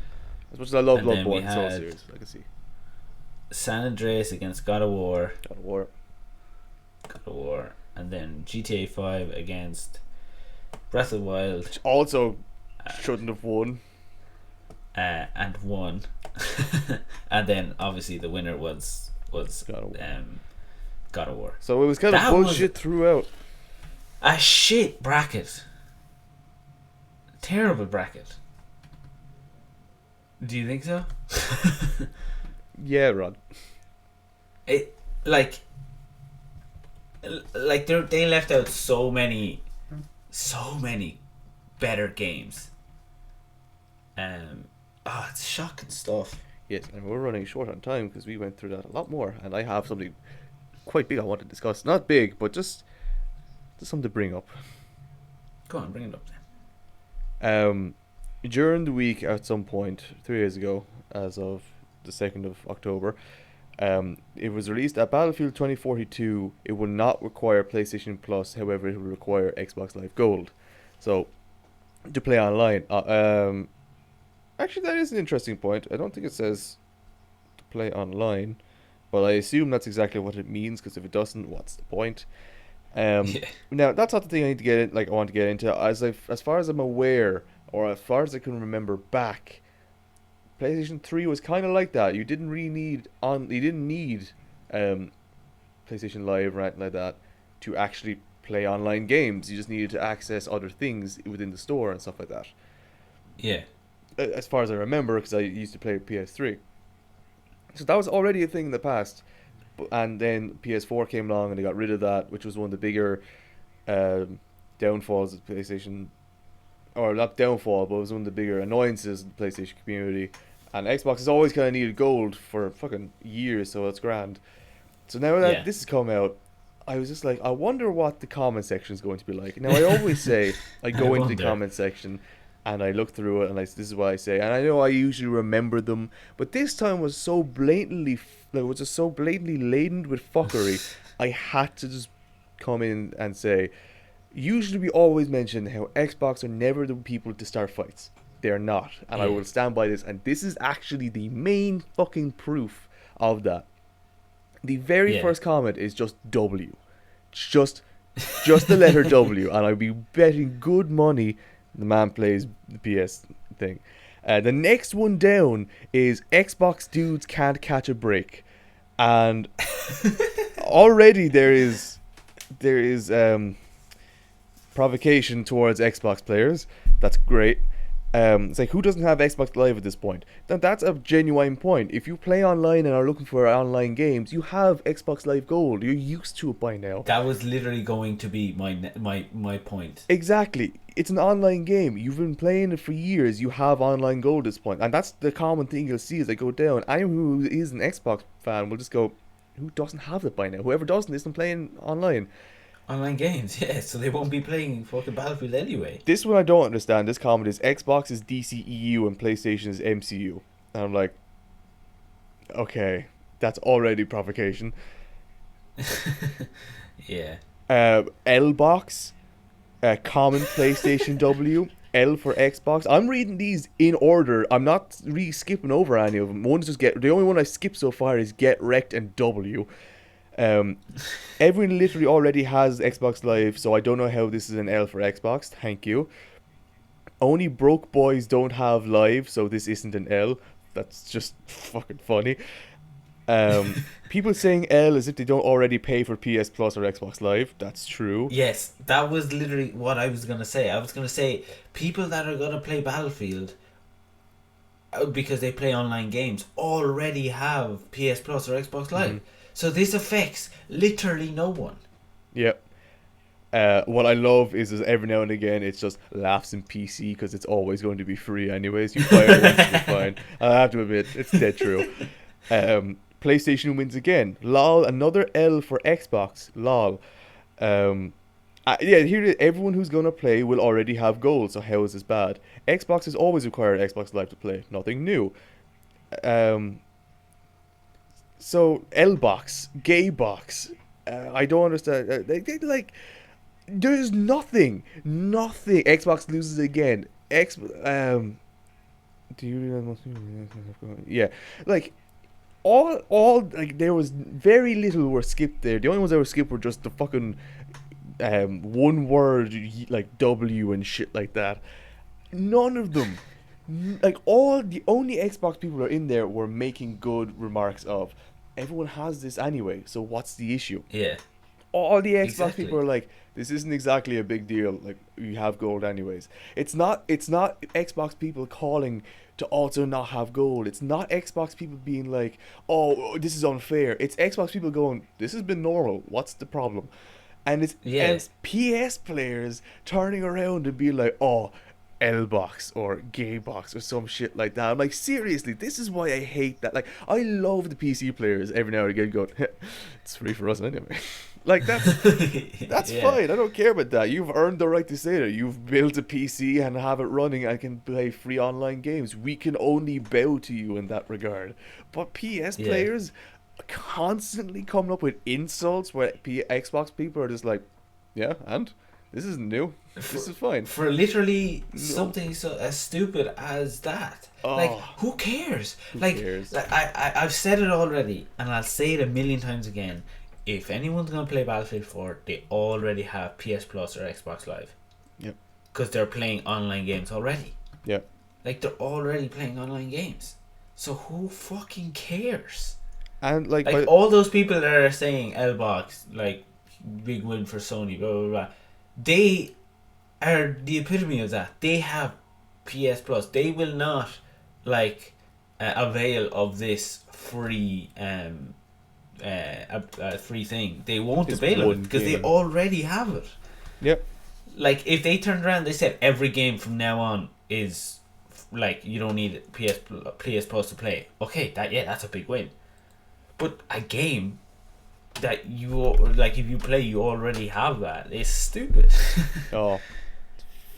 As much as I love And then we Bloodborne, it's all had serious. I can see. San Andreas against God of War. God of War. God of War. And then GTA 5 against Breath of the Wild. Which also shouldn't have won. And won. And then obviously the winner was God of War. So it was kind of bullshit throughout. A shit bracket. Terrible bracket. Do you think so? Yeah, Rod. They left out so many better games. It's shocking stuff. Yes, and we're running short on time because we went through that a lot more, and I have something quite big I want to discuss. Not big, but just something to bring up. Go on, bring it up Um, During the week, at some point, 3 days ago, as of the 2nd of October, it was released that Battlefield 2042. It will not require PlayStation Plus, however, it will require Xbox Live Gold. So, to play online. Actually, that is an interesting point. I don't think it says to play online, but I assume that's exactly what it means. Because if it doesn't, what's the point? then. Um, Now that's not the thing I need to get in, like I want to get into. As far as I'm aware, or as far as I can remember back, PlayStation 3 was kind of like that. You didn't need um, PlayStation Live or anything like that to actually play online games. You just needed to access other things within the store and stuff like that. Yeah. As far as I remember, because I used to play PS3. So that was already a thing in the past. And then PS4 came along and they got rid of that, which was one of the bigger downfalls of PlayStation. Or not downfall, but it was one of the bigger annoyances of the PlayStation community. And Xbox has always kind of needed gold for fucking years, so it's grand. So now that this has come out, I was just like, I wonder what the comment section is going to be like. Now, I always say, I go into the comment section and I look through it and this is what I say. And I know I usually remember them, but this time was so blatantly, so blatantly laden with fuckery, I had to just come in and say, usually we always mention how Xbox are never the people to start fights. They're not. And I will stand by this. And this is actually the main fucking proof of that. The very first comment is just W. Just the letter W. And I'd be betting good money the man plays the PS thing. The next one down is Xbox dudes can't catch a break. And already there is provocation towards Xbox players. That's great. It's like, who doesn't have Xbox Live at this point? That's a genuine point. If you play online and are looking for online games, you have Xbox Live Gold. You're used to it by now. That was literally going to be my point. Exactly. It's an online game. You've been playing it for years. You have online gold at this point. And that's the common thing you'll see as I go down. Anyone who is an Xbox fan will just go, who doesn't have it by now? Whoever doesn't isn't playing online. Online games, yeah, so they won't be playing fucking Battlefield anyway. This one I don't understand. This comment is Xbox is DCEU and PlayStation is MCU. And I'm like, okay, that's already provocation. Yeah. L-Box, common PlayStation W, L for Xbox. I'm reading these in order. I'm not skipping over any of them. The only one I skipped so far is Get Wrecked and W. Everyone literally already has Xbox Live, so I don't know how this is an L for Xbox. Thank you. Only broke boys don't have Live, so this isn't an L. That's just fucking funny. People saying L as if they don't already pay for PS Plus or Xbox Live. That's true. Yes, that was literally what I was gonna say. I was gonna say people that are gonna play Battlefield because they play online games already have PS Plus or Xbox Live. Mm-hmm. So this affects literally no one. Yep. What I love is every now and again it's just laughs in PC because it's always going to be free anyways. You buy it once, it's fine. I have to admit, it's dead true. PlayStation wins again. Lol, another L for Xbox. Lol. Here everyone who's gonna play will already have gold. So how is this bad? Xbox has always required Xbox Live to play. Nothing new. So L-Box, Gay Box, I don't understand. They there's nothing. Xbox loses again. Do you yeah, like all like there was very little were skipped there. The only ones that were skipped were just the fucking one word like W and shit like that. None of them. Like the only Xbox people who are in there were making good remarks of everyone has this anyway, so what's the issue? Yeah. All the Xbox people are like, this isn't exactly a big deal, like you have gold anyways. It's not Xbox people calling to also not have gold. It's not Xbox people being like, oh, this is unfair. It's Xbox people going, this has been normal, what's the problem? And it's PS players turning around and being like, oh, L box or gay box or some shit like that. I'm like, seriously, this is why I hate that. Like, I love the PC players every now and again going, it's free for us anyway. Like, that's Yeah, fine. I don't care about that. You've earned the right to say that. You've built a PC and have it running and can play free online games. We can only bow to you in that regard. But PS yeah. players constantly coming up with insults where Xbox people are just like, yeah, and this isn't new. This For, is fine. for literally No. something so as stupid as that. Like, Oh, who cares? who Like, cares? I've said it already, and I'll say it a million times again. If anyone's gonna play Battlefield 4, they already have PS Plus or Xbox Live, Yep. because they're playing online games already. Yep. Like, they're already playing online games. So who fucking cares? And like, Like, all those people that are saying L-Box, like, big win for Sony, blah, blah, blah. They are the epitome of that. They have PS Plus. They will not, like, avail of this free free thing. They won't it's avail of it one because they game. already have it. Yep. Like, if they turned around and they said every game from now on is like, you don't need PS Plus to play. Okay, that's a big win. But a game that you, like, if you play, you already have that. It's stupid. Oh,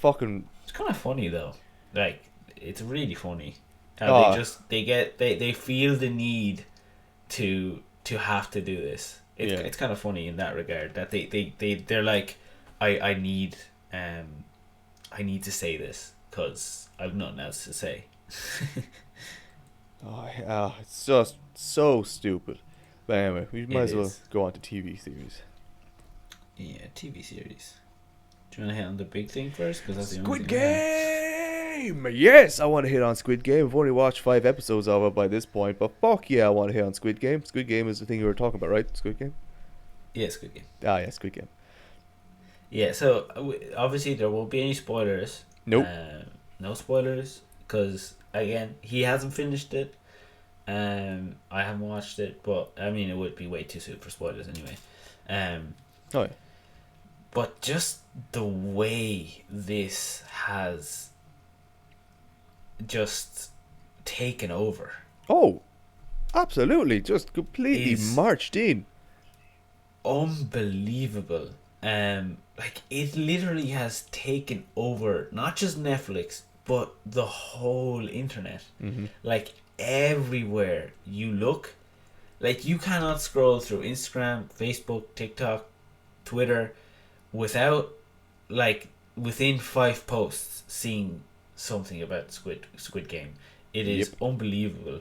fucking. It's kind of funny though. Like, it's really funny how Oh, they feel the need to have to do this. yeah. It's kind of funny in that regard that they're like, I need I need to say this because I've nothing else to say. Oh, yeah. It's just so stupid. But anyway, we might It as well is. go on to TV series. Yeah, TV series. Do you want to hit on the big thing first? Because that's the only Squid thing I have. Game! Yes, I want to hit on Squid Game. I've only watched 5 episodes of it by this point, but fuck yeah, I want to hit on Squid Game. Squid Game is the thing you were talking about, right? Squid Game? Yes, good game. Ah, yeah, Squid Game. Yeah, so obviously there won't be any spoilers. Nope. No spoilers because again he hasn't finished it. I haven't watched it, but I mean it would be way too soon for spoilers anyway. Oh, yeah. But just the way this has just taken over Oh, absolutely. Just completely is marched in. unbelievable. Like, it literally has taken over not just Netflix but the whole internet. Mm-hmm. Like, everywhere you look, like, you cannot scroll through Instagram, Facebook, TikTok, Twitter without, like, within 5 posts seeing something about Squid Game. It is Yep. unbelievable,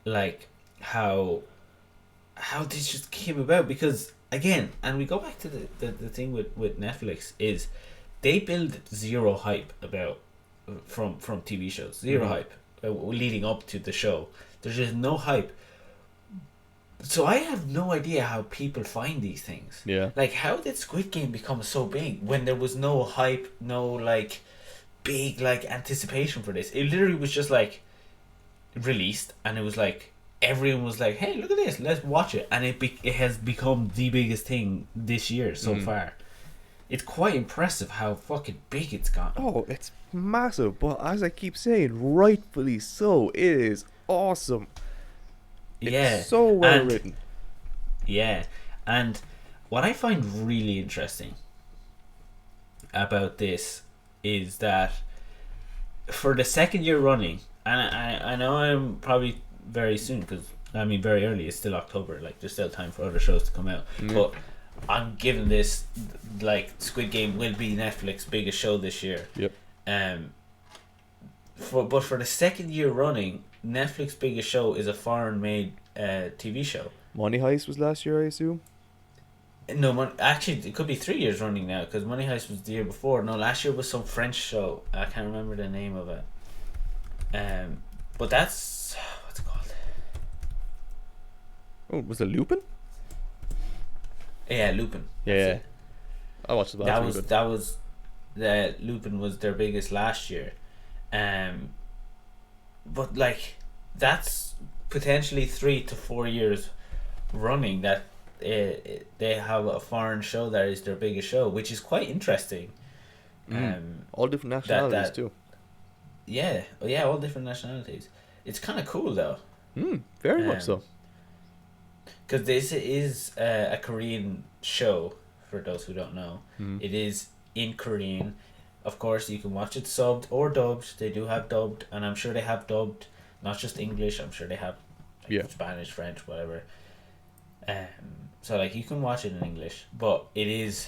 like, how this just came about. Because again, and we go back to the thing with Netflix, is they build zero hype about from TV shows. Zero Mhm. hype leading up to the show. There's just no hype. So I have no idea how people find these things. Yeah. Like, how did Squid Game become so big when there was no hype, no, like, big, like, anticipation for this? It literally was just like released, and it was like everyone was like, "Hey, look at this, let's watch it," and it has become the biggest thing this year so Mm. far. It's quite impressive how fucking big it's gotten. Oh, it's massive, but as I keep saying, rightfully so. It is awesome. It's Yeah, so well and written. yeah, and what I find really interesting about this is that for the second year running, and I know I'm probably very soon, because I mean very early, it's still October, like there's still time for other shows to come out, Mm. but I'm giving this, like, Squid Game will be Netflix's biggest show this year. Yep. For the second year running, Netflix's biggest show is a foreign made TV show. Money Heist was last year, I assume. No, actually, it could be 3 years running now, because Money Heist was the year before. No, last year was some French show. I can't remember the name of it. But that's, what's it called? Oh, was it Lupin? Yeah, Lupin. Yeah, That's yeah. it. I watched the last one. That was the Lupin was their biggest last year. But, like, that's potentially 3 to 4 years running that they have a foreign show that is their biggest show, which is quite interesting. All different nationalities that too. Yeah, all different nationalities. It's kind of cool though. Very much Um, so. because this is a Korean show. For those who don't know, Mm. it is in Korean. Of course, you can watch it subbed or dubbed. They do have dubbed, and I'm sure they have dubbed, not just English. I'm sure they have like Yeah. Spanish, French, whatever. So like you can watch it in English, but it is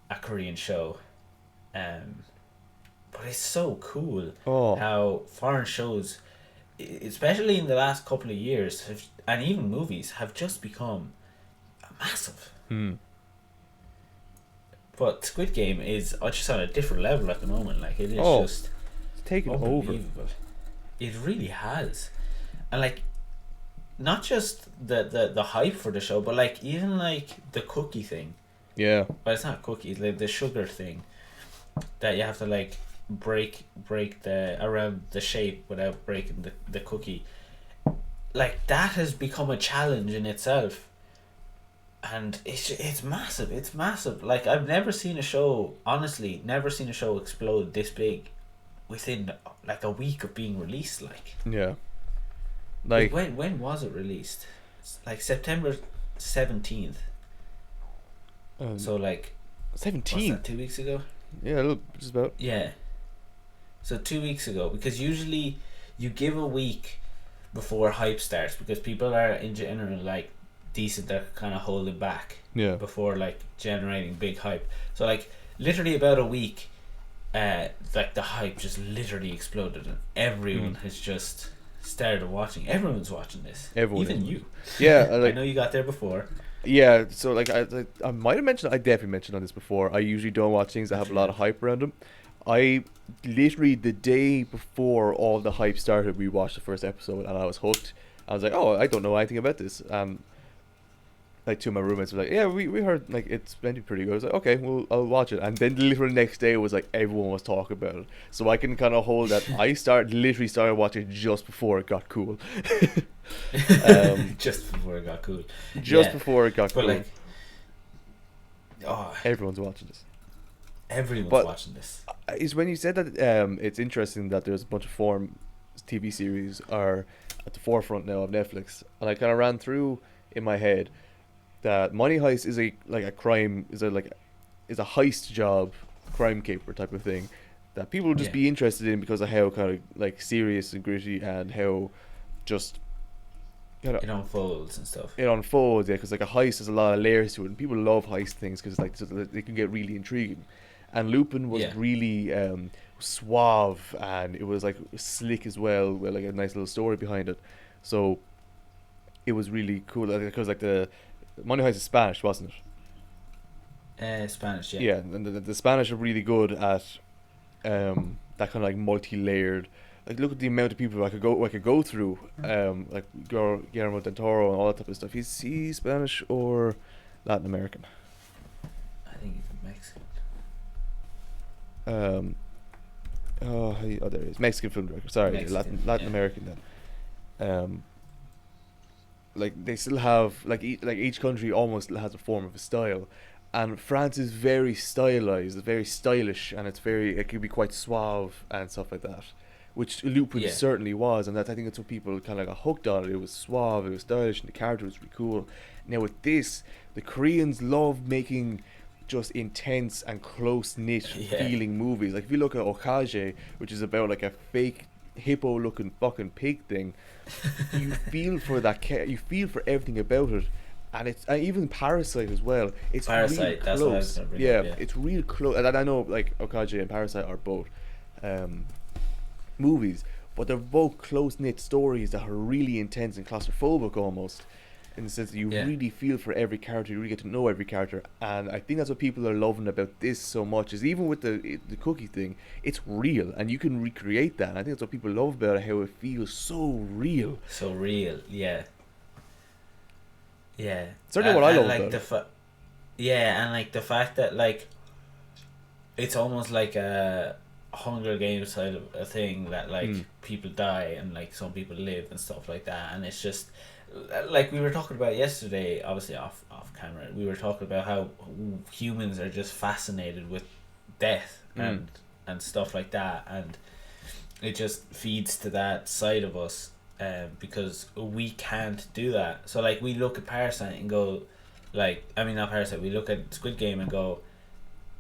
a Korean show. Um, but it's so cool Oh. how foreign shows, especially in the last couple of years, and even movies, have just become massive. Hmm. But Squid Game is just on a different level at the moment. Like it is Oh. just It's taken over. unbelievable. It really has, and like not just the hype for the show, but like even like the cookie thing. Yeah. But it's not cookies, like the sugar thing that you have to like break the around the shape without breaking the cookie. Like that has become a challenge in itself. And it's massive. It's massive. Like I've never seen a show, honestly, never seen a show explode this big within like a week of being released. Like Yeah. Like when was it released? It's like September 17th. So like what's 17. that, 2 weeks ago? Yeah, look, just about. Yeah. So 2 weeks ago, because usually you give a week before hype starts because people are in general like decent, they're kind of holding back Yeah. before like generating big hype. So like literally about a week, like the hype just literally exploded and everyone has just started watching. Everyone's watching this. Everyone even is. you. Yeah, I like know you got there before. yeah. So like I might have mentioned, I definitely mentioned on this before. I usually don't watch things that have a lot of hype around them. I literally the day before all the hype started, we watched the first episode and I was hooked. I was like, oh, I don't know anything about this. Like two of my roommates were like, yeah, we heard like it's meant to be pretty good. I was like, okay, well I'll watch it. And then the literal next day was like everyone was talking about it. So I can kind of hold that. I literally started watching just before it got cool. Just before it got cool. Just Yeah. before it got But cool. like, oh, Everyone's watching this. everyone's But- watching this. Is when you said that it's interesting that there's a bunch of foreign TV series are at the forefront now of Netflix, and I kind of ran through in my head that Money Heist is a crime is a heist job, crime caper type of thing that people would just Yeah. be interested in because of how kind of like serious and gritty and how just kind of It unfolds and stuff. it unfolds. Yeah, because like a heist has a lot of layers to it, and people love heist things because like so they can get really intriguing. And Lupin was Yeah. really suave and it was like slick as well, with like a nice little story behind it. So it was really cool because like the Money Heist is Spanish, wasn't it? Spanish, yeah. Yeah, and the Spanish are really good at that kind of like multi-layered. Like look at the amount of people I could go through, like Guillermo del Toro and all that type of stuff. Is he Spanish or Latin American? I think he's Mexican. There he is. Mexican film director. Sorry, Mexican, Latin yeah. American then. Like they still have like each country almost has a form of a style, and France is very stylized, very stylish, and it can be quite suave and stuff like that, which Lupin Yeah. certainly was, and I think that's what people kind of got hooked on. It was suave, it was stylish, and the character was really cool. Now with this, the Koreans love making just intense and close knit Yeah. feeling movies. Like if you look at Okage, which is about like a fake hippo looking fucking pig thing, you feel for you feel for everything about it, and it's even Parasite as well. It's Parasite, real that's what I was close. gonna bring Yeah, up, yeah. it's real close. And I know like Okage and Parasite are both movies, but they're both close knit stories that are really intense and claustrophobic almost. In the sense that you Yeah. really feel for every character, you really get to know every character, and I think that's what people are loving about this so much. Is even with the cookie thing, it's real, and you can recreate that. And I think that's what people love about it, how it feels so real. So real, yeah. Yeah. Certainly what I love like about the yeah, and like the fact that like it's almost like a Hunger Games side of a thing that like people die and like some people live and stuff like that, and it's just like we were talking about yesterday, obviously off camera. We were talking about how humans are just fascinated with death and stuff like that, and it just feeds to that side of us, because we can't do that. So like we look at Parasite and go, like, I mean not Parasite, we look at Squid Game and go,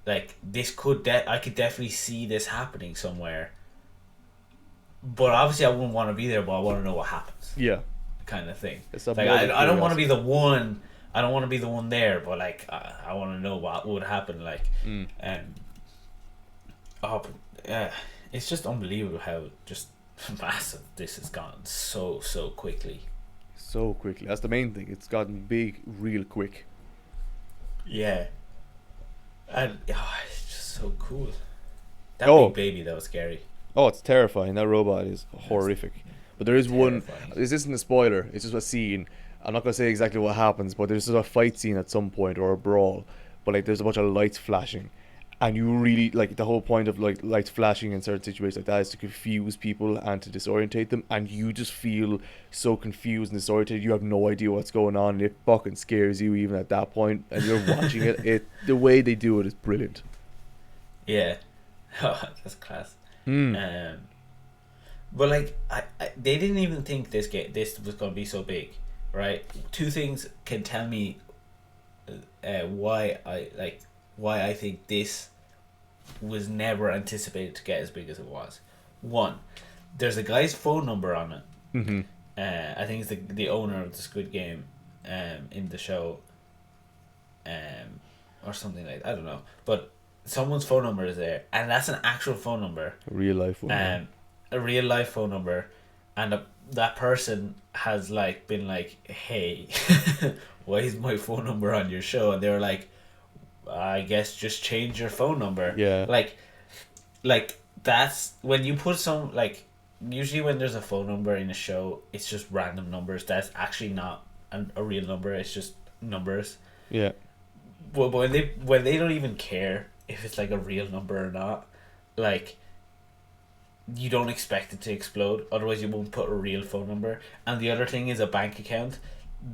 like, this could I could definitely see this happening somewhere, but obviously I wouldn't want to be there, but I want to know what happens, Yeah. kind of thing. It's Like, a morbid I don't want to be curiosity. the one. I don't want to be the one there, but like I want to know what would happen. Like, oh, but it's just unbelievable how just massive this has gone so quickly. So quickly. That's the main thing. It's gotten big real quick. Yeah, and it's just so cool. That Oh. big baby, that was scary. Oh, it's terrifying. That robot is horrific. But there is one. Terrifying. This isn't a spoiler. It's just a scene. I'm not gonna say exactly what happens, but there's just a fight scene at some point or a brawl. But like, there's a bunch of lights flashing, and you really like the whole point of like lights flashing in certain situations like that is to confuse people and to disorientate them. And you just feel so confused and disoriented. You have no idea what's going on, and it fucking scares you even at that point. And you're watching it. The way they do it is brilliant. Yeah, oh, that's class. Mm. But like, they didn't even think this was gonna be so big, right? Two things can tell me why I think this was never anticipated to get as big as it was. One, there's a guy's phone number on it. Mm-hmm. I think it's the owner of the Squid Game, in the show, or something like that. I don't know, but someone's phone number is there, and that's an actual phone number. Real life one. A real life phone number, and that person has like been like, hey, why is my phone number on your show? And they were like, I guess just change your phone number. Yeah. Like that's when you put some, like, usually when there's a phone number in a show, it's just random numbers. That's actually not a real number. It's just numbers. Yeah. But when they don't even care if it's like a real number or not, like, you don't expect it to explode, otherwise you won't put a real phone number. And the other thing is a bank account.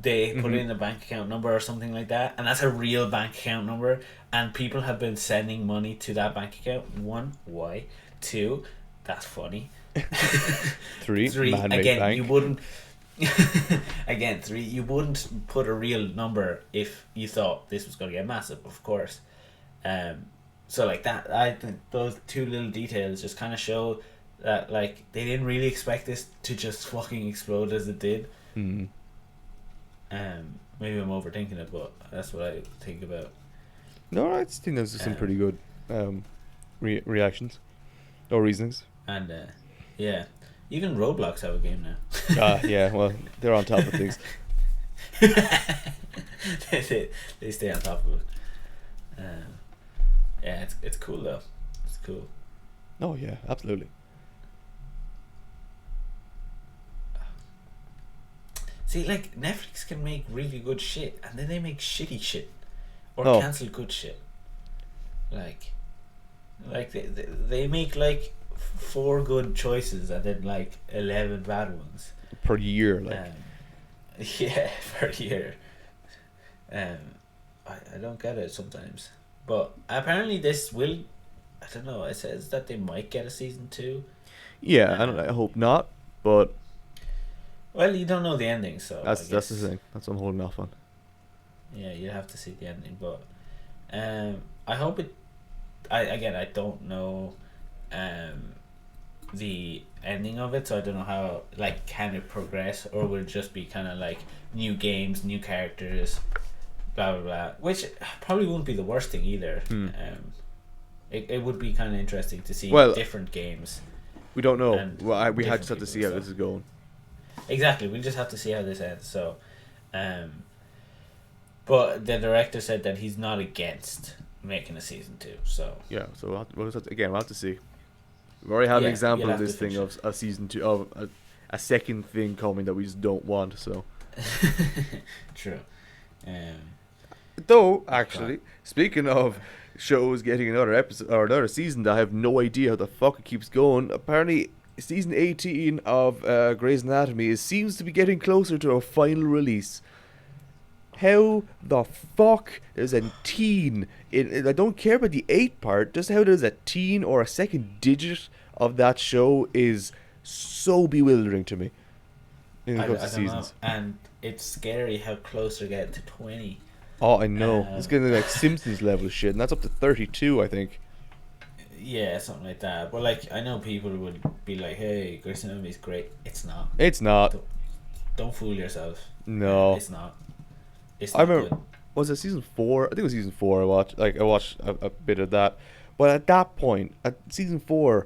They put in a bank account number or something like that, and that's a real bank account number, and people have been sending money to that bank account. One, why? Two, that's funny. Three. Three, Man-made again, bank. you wouldn't again, three, you wouldn't put a real number if you thought this was going to get massive, of course. So like that, I think those two little details just kind of show that like they didn't really expect this to just fucking explode as it did. Mm. Maybe I'm overthinking it, but that's what I think about. No, I just think there's some pretty good reactions or reasonings. And yeah, even Roblox have a game now. Yeah, well, they're on top of things. they stay on top of it. Yeah, it's cool though. It's cool. Oh yeah, absolutely. See, like, Netflix can make really good shit, and then they make shitty shit, or Oh. cancel good shit. Like they make like 4 good choices and then like 11 bad ones. Per year, like. Yeah, per year. I don't get it sometimes, but apparently this will. I don't know. It says that they might get a season 2. Yeah, I hope not, but Well, you don't know the ending, so that's the guess, thing. That's what I'm holding off on. Yeah, you have to see the ending, but I hope it. I don't know the ending of it, so I don't know how, like, can it progress, or will it just be kind of like new games, new characters, blah blah blah, which probably wouldn't be the worst thing either. It would be kind of interesting to see different games. We don't know. And Well, we different just have to people see how and this is going. Exactly, we'll just have to see how this ends. So, but the director said that he's not against making a season 2. So Yeah, so we'll have to see. We already have an example you'll of have this to thing finish of a season 2 of a second thing coming that we just don't want. So, true. though actually, speaking of shows getting another episode or another season, that I have no idea how the fuck it keeps going. Apparently, season 18 of Grey's Anatomy seems to be getting closer to a final release. How the fuck there's a teen in? I don't care about the 8 part. Just how there's a teen or a second digit of that show is so bewildering to me. In I the don't know, seasons. and it's scary how close they're getting to 20. Oh, I know. It's Um, getting like Simpsons level shit, and that's up to 32, I think. yeah, something like that. But like, I know people would be like, "Hey, Grey's Anatomy's great." It's not. It's not. Don't fool yourself. No. It's not. It's I not remember. good. Was it season 4? I think it was season 4. I watched a bit of that, but at that point, at season 4,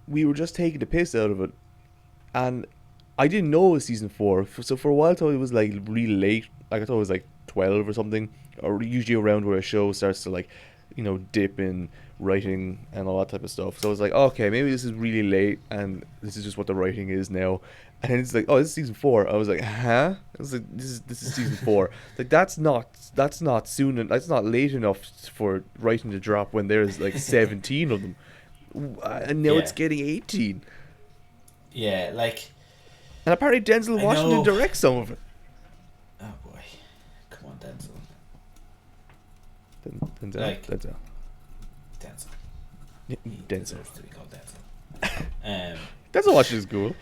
we were just taking the piss out of it, and I didn't know it was season 4. So for a while, I thought it was like really late. Like I thought it was like 12 or something, or usually around where a show starts to like, dip in writing and all that type of stuff. So I was like, okay, maybe this is really late, and this is just what the writing is now. And then it's like, oh, this is season 4. I was like, huh? I was like, this is season 4. Like that's not soon, and that's not late enough for writing to drop when there's like 17 of them, and now it's Yeah, getting 18. yeah. Like, And apparently Denzel I Washington know. directs some of it. Oh boy, come on, Denzel. Denzel. Like, Denzel. Denzel. Yeah, He Denzel. deserves to be called Denzel. Denzel Washington's cool.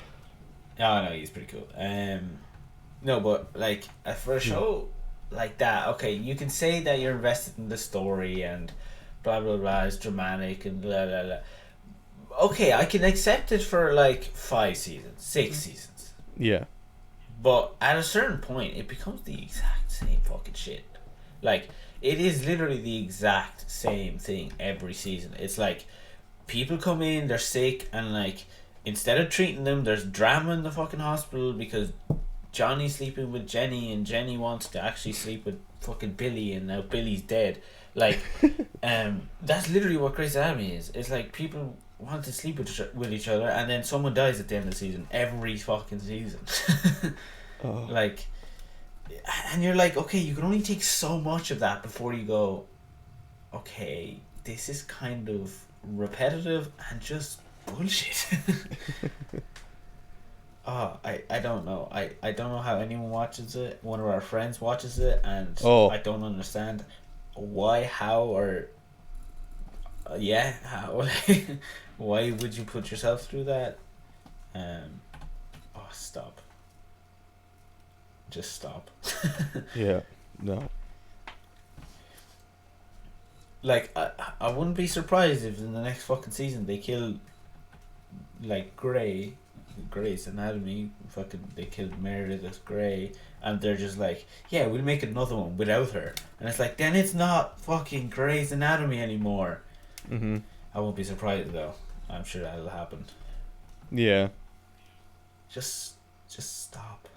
Oh no, he's pretty cool. No, but like for a show like that, okay, you can say that you're invested in the story and blah blah blah, it's dramatic and blah blah blah. Okay, I can accept it for like 5 seasons, 6 seasons, Yeah. but at a certain point, it becomes the exact same fucking shit. Like, it is literally the exact same thing every season. It's like people come in, they're sick, and like instead of treating them, there's drama in the fucking hospital because Johnny's sleeping with Jenny and Jenny wants to actually sleep with fucking Billy and now Billy's dead. Like, that's literally what Grey's Anatomy is. It's like people want to sleep with each other and then someone dies at the end of the season every fucking season. Oh. Like, and you're like, okay, you can only take so much of that before you go, okay, this is kind of repetitive and just bullshit. I don't know. I don't know how anyone watches it. One of our friends watches it, and Oh. I don't understand why, how, or yeah, how. Why would you put yourself through that? Oh, stop. Just stop. Yeah. No. Like, I wouldn't be surprised if in the next fucking season they kill like Grey's Anatomy, fucking they killed Meredith Grey, and they're just like, yeah, we'll make another one without her, and it's like, then it's not fucking Grey's Anatomy anymore. Mhm. I won't be surprised though. I'm sure that'll happen. Yeah. Just stop.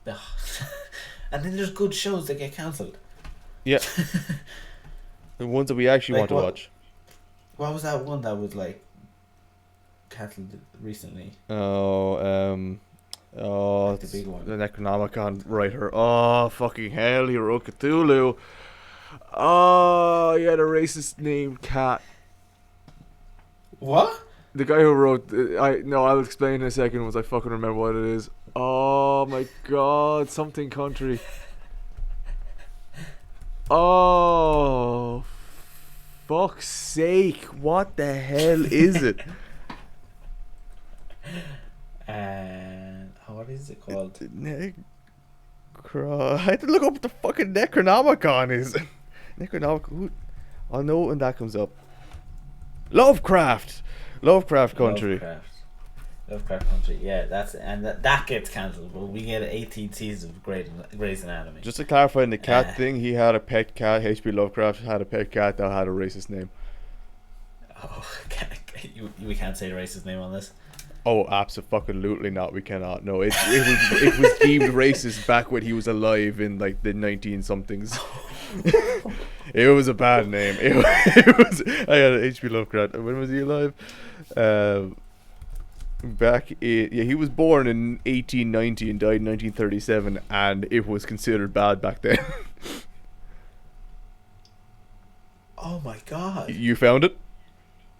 Ugh. And then there's good shows that get cancelled. Yeah. The ones that we actually Like want to what? watch. What was that one that was like cancelled recently? Oh, Like the it's big one. the Necronomicon writer. Oh, fucking hell, he wrote Cthulhu. Oh, he had a racist named cat. What? The guy who wrote, I'll explain in a second once I fucking remember what it is. Oh my god, something country. Oh, fuck's sake, what the hell is it? And what is it called? I had to look up what the fucking Necronomicon is. Necronomicon, I'll know when that comes up. Lovecraft Country. Lovecraft Country. Yeah, that gets cancelled, but we get 18 seasons of Grey's Anatomy. Just to clarify on the cat thing, he had a pet cat. H.P. Lovecraft had a pet cat that had a racist name. Oh, we can't say the racist name on this. Oh, absolutely not. We cannot. No, it was deemed racist back when he was alive in like the 19 somethings. It was a bad name. It was. I had H.P. Lovecraft. When was he alive? He was born in 1890 and died in 1937, and it was considered bad back then. Oh my god. You found it?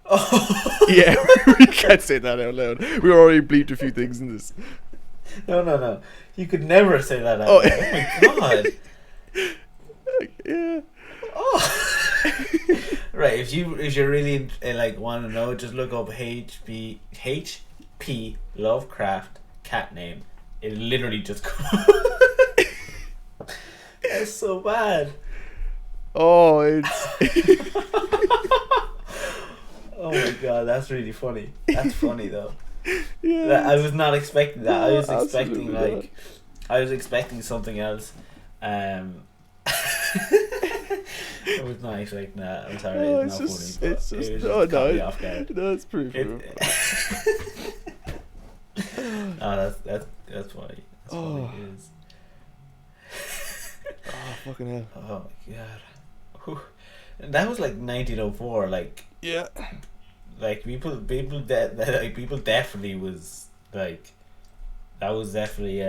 Oh. Yeah, we can't say that out loud. We already bleeped a few things in this. No. You could never say that out Oh. loud. Oh my god. Yeah. Oh. Right, if you really like want to know, just look up HP Lovecraft cat name. It literally just it's so bad. Oh, it's Oh my god, that's really funny. That's funny though. yeah. I was not expecting that. I No, was expecting absolutely like I was expecting something else. I was not expecting that. I'm sorry, No, it's it's not just, funny. it's But just, it was oh just caught me no, off guard. that's pretty funny. Oh, that's funny. That's funny. Oh. It is. Oh, fucking hell. Oh my god. Whew. And that was like 1904. Yeah. Like people like people definitely was like that was definitely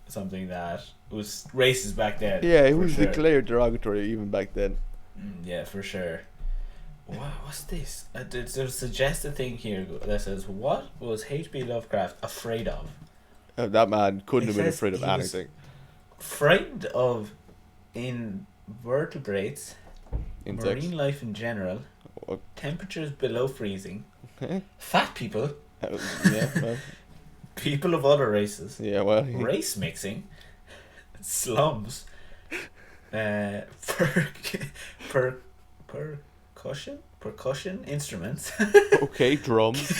something that was racist back then. Yeah, it for was sure. declared derogatory even back then. Yeah, for sure. What's this? There's a suggested thing here that says, "What was H.P. Lovecraft afraid of?" That man couldn't It have been says afraid of he was anything. Frightened of invertebrates, Insects. marine life in general, Oh. temperatures below freezing, Yeah, fat people, well, people of other races, yeah, well. race mixing, slums, percussion instruments, Okay, drums.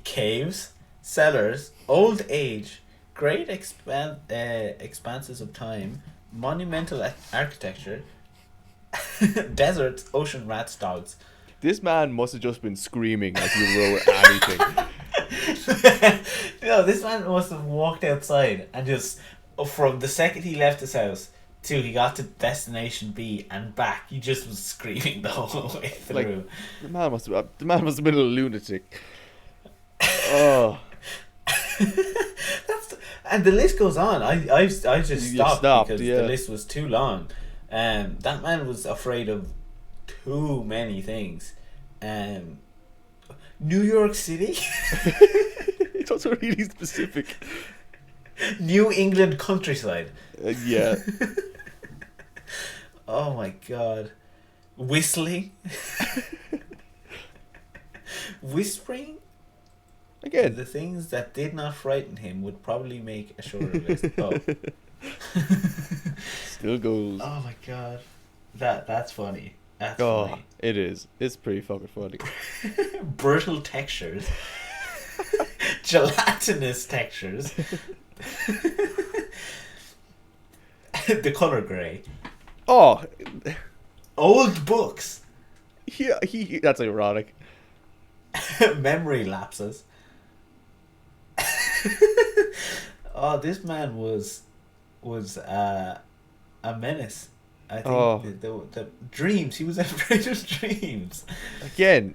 caves, cellars, old age, great expanses of time, monumental architecture, deserts, ocean rats, dogs. This man must have just been screaming as he wrote anything. No, this man must have walked outside and just from the second he left his house till he got to destination B and back, he just was screaming the whole way through. Like, the man must have been a lunatic. Oh. And the list goes on. I just You stopped because yeah. the list was too long. That man was afraid of too many things. New York City, It's also really specific. New England countryside. Yeah. Oh my god, whistling, whispering. Again. The things that did not frighten him would probably make a shorter list. Oh. Still goes. Oh my god, that's funny. That's Oh, funny. it is. It's pretty fucking funny. Brittle textures, gelatinous textures, the color gray, Oh, old books, yeah, that's ironic. memory lapses. Oh, this man was a menace. I think Oh. the dreams. He was afraid of dreams. Again,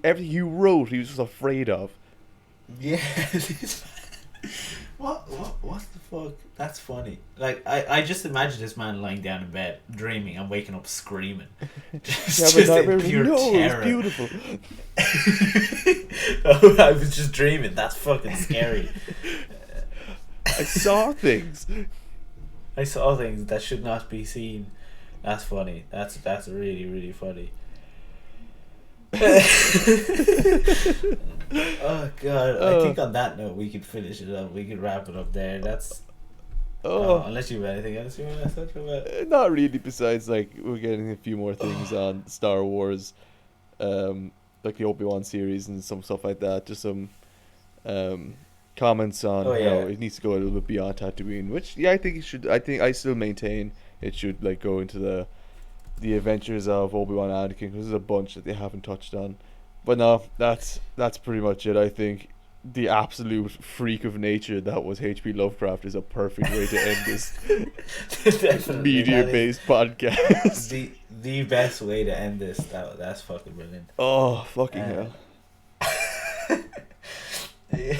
everything you wrote, he was just afraid of. Yeah. What the fuck? That's funny. Like I just imagine this man lying down in bed, dreaming and waking up screaming. Just in pure no, terror. it's beautiful. Oh, I was just dreaming. That's fucking scary. I saw things. I saw things that should not be seen. That's funny. That's really, really funny. Oh god! I think on that note we could finish it up. We could wrap it up there. That's unless you have anything else you want to talk about. Not really. Besides, like, we're getting a few more things on Star Wars, like the Obi-Wan series and some stuff like that. Just some comments on how it needs to go a little bit beyond Tatooine. Which, yeah, I think it should. I still maintain it should like go into the adventures of Obi-Wan and Anakin, because there's a bunch that they haven't touched on. But no, that's pretty much it. I think the absolute freak of nature that was H.P. Lovecraft is a perfect way to end this media-based podcast. The best way to end this. That's fucking brilliant. Oh, fucking hell. Yeah.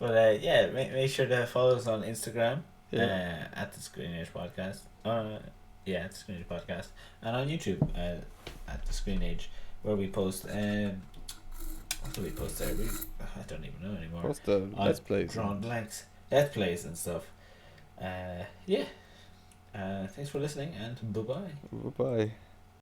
But yeah, make sure to follow us on Instagram at the Screen Age Podcast. Yeah, at the Screen Age Podcast, and on YouTube at the Screen Age, where we post. What do we post there? I don't even know anymore. What's the Let's Plays? Drawn blanks, Let's Plays and stuff. Yeah. Thanks for listening, and bye bye. Bye bye.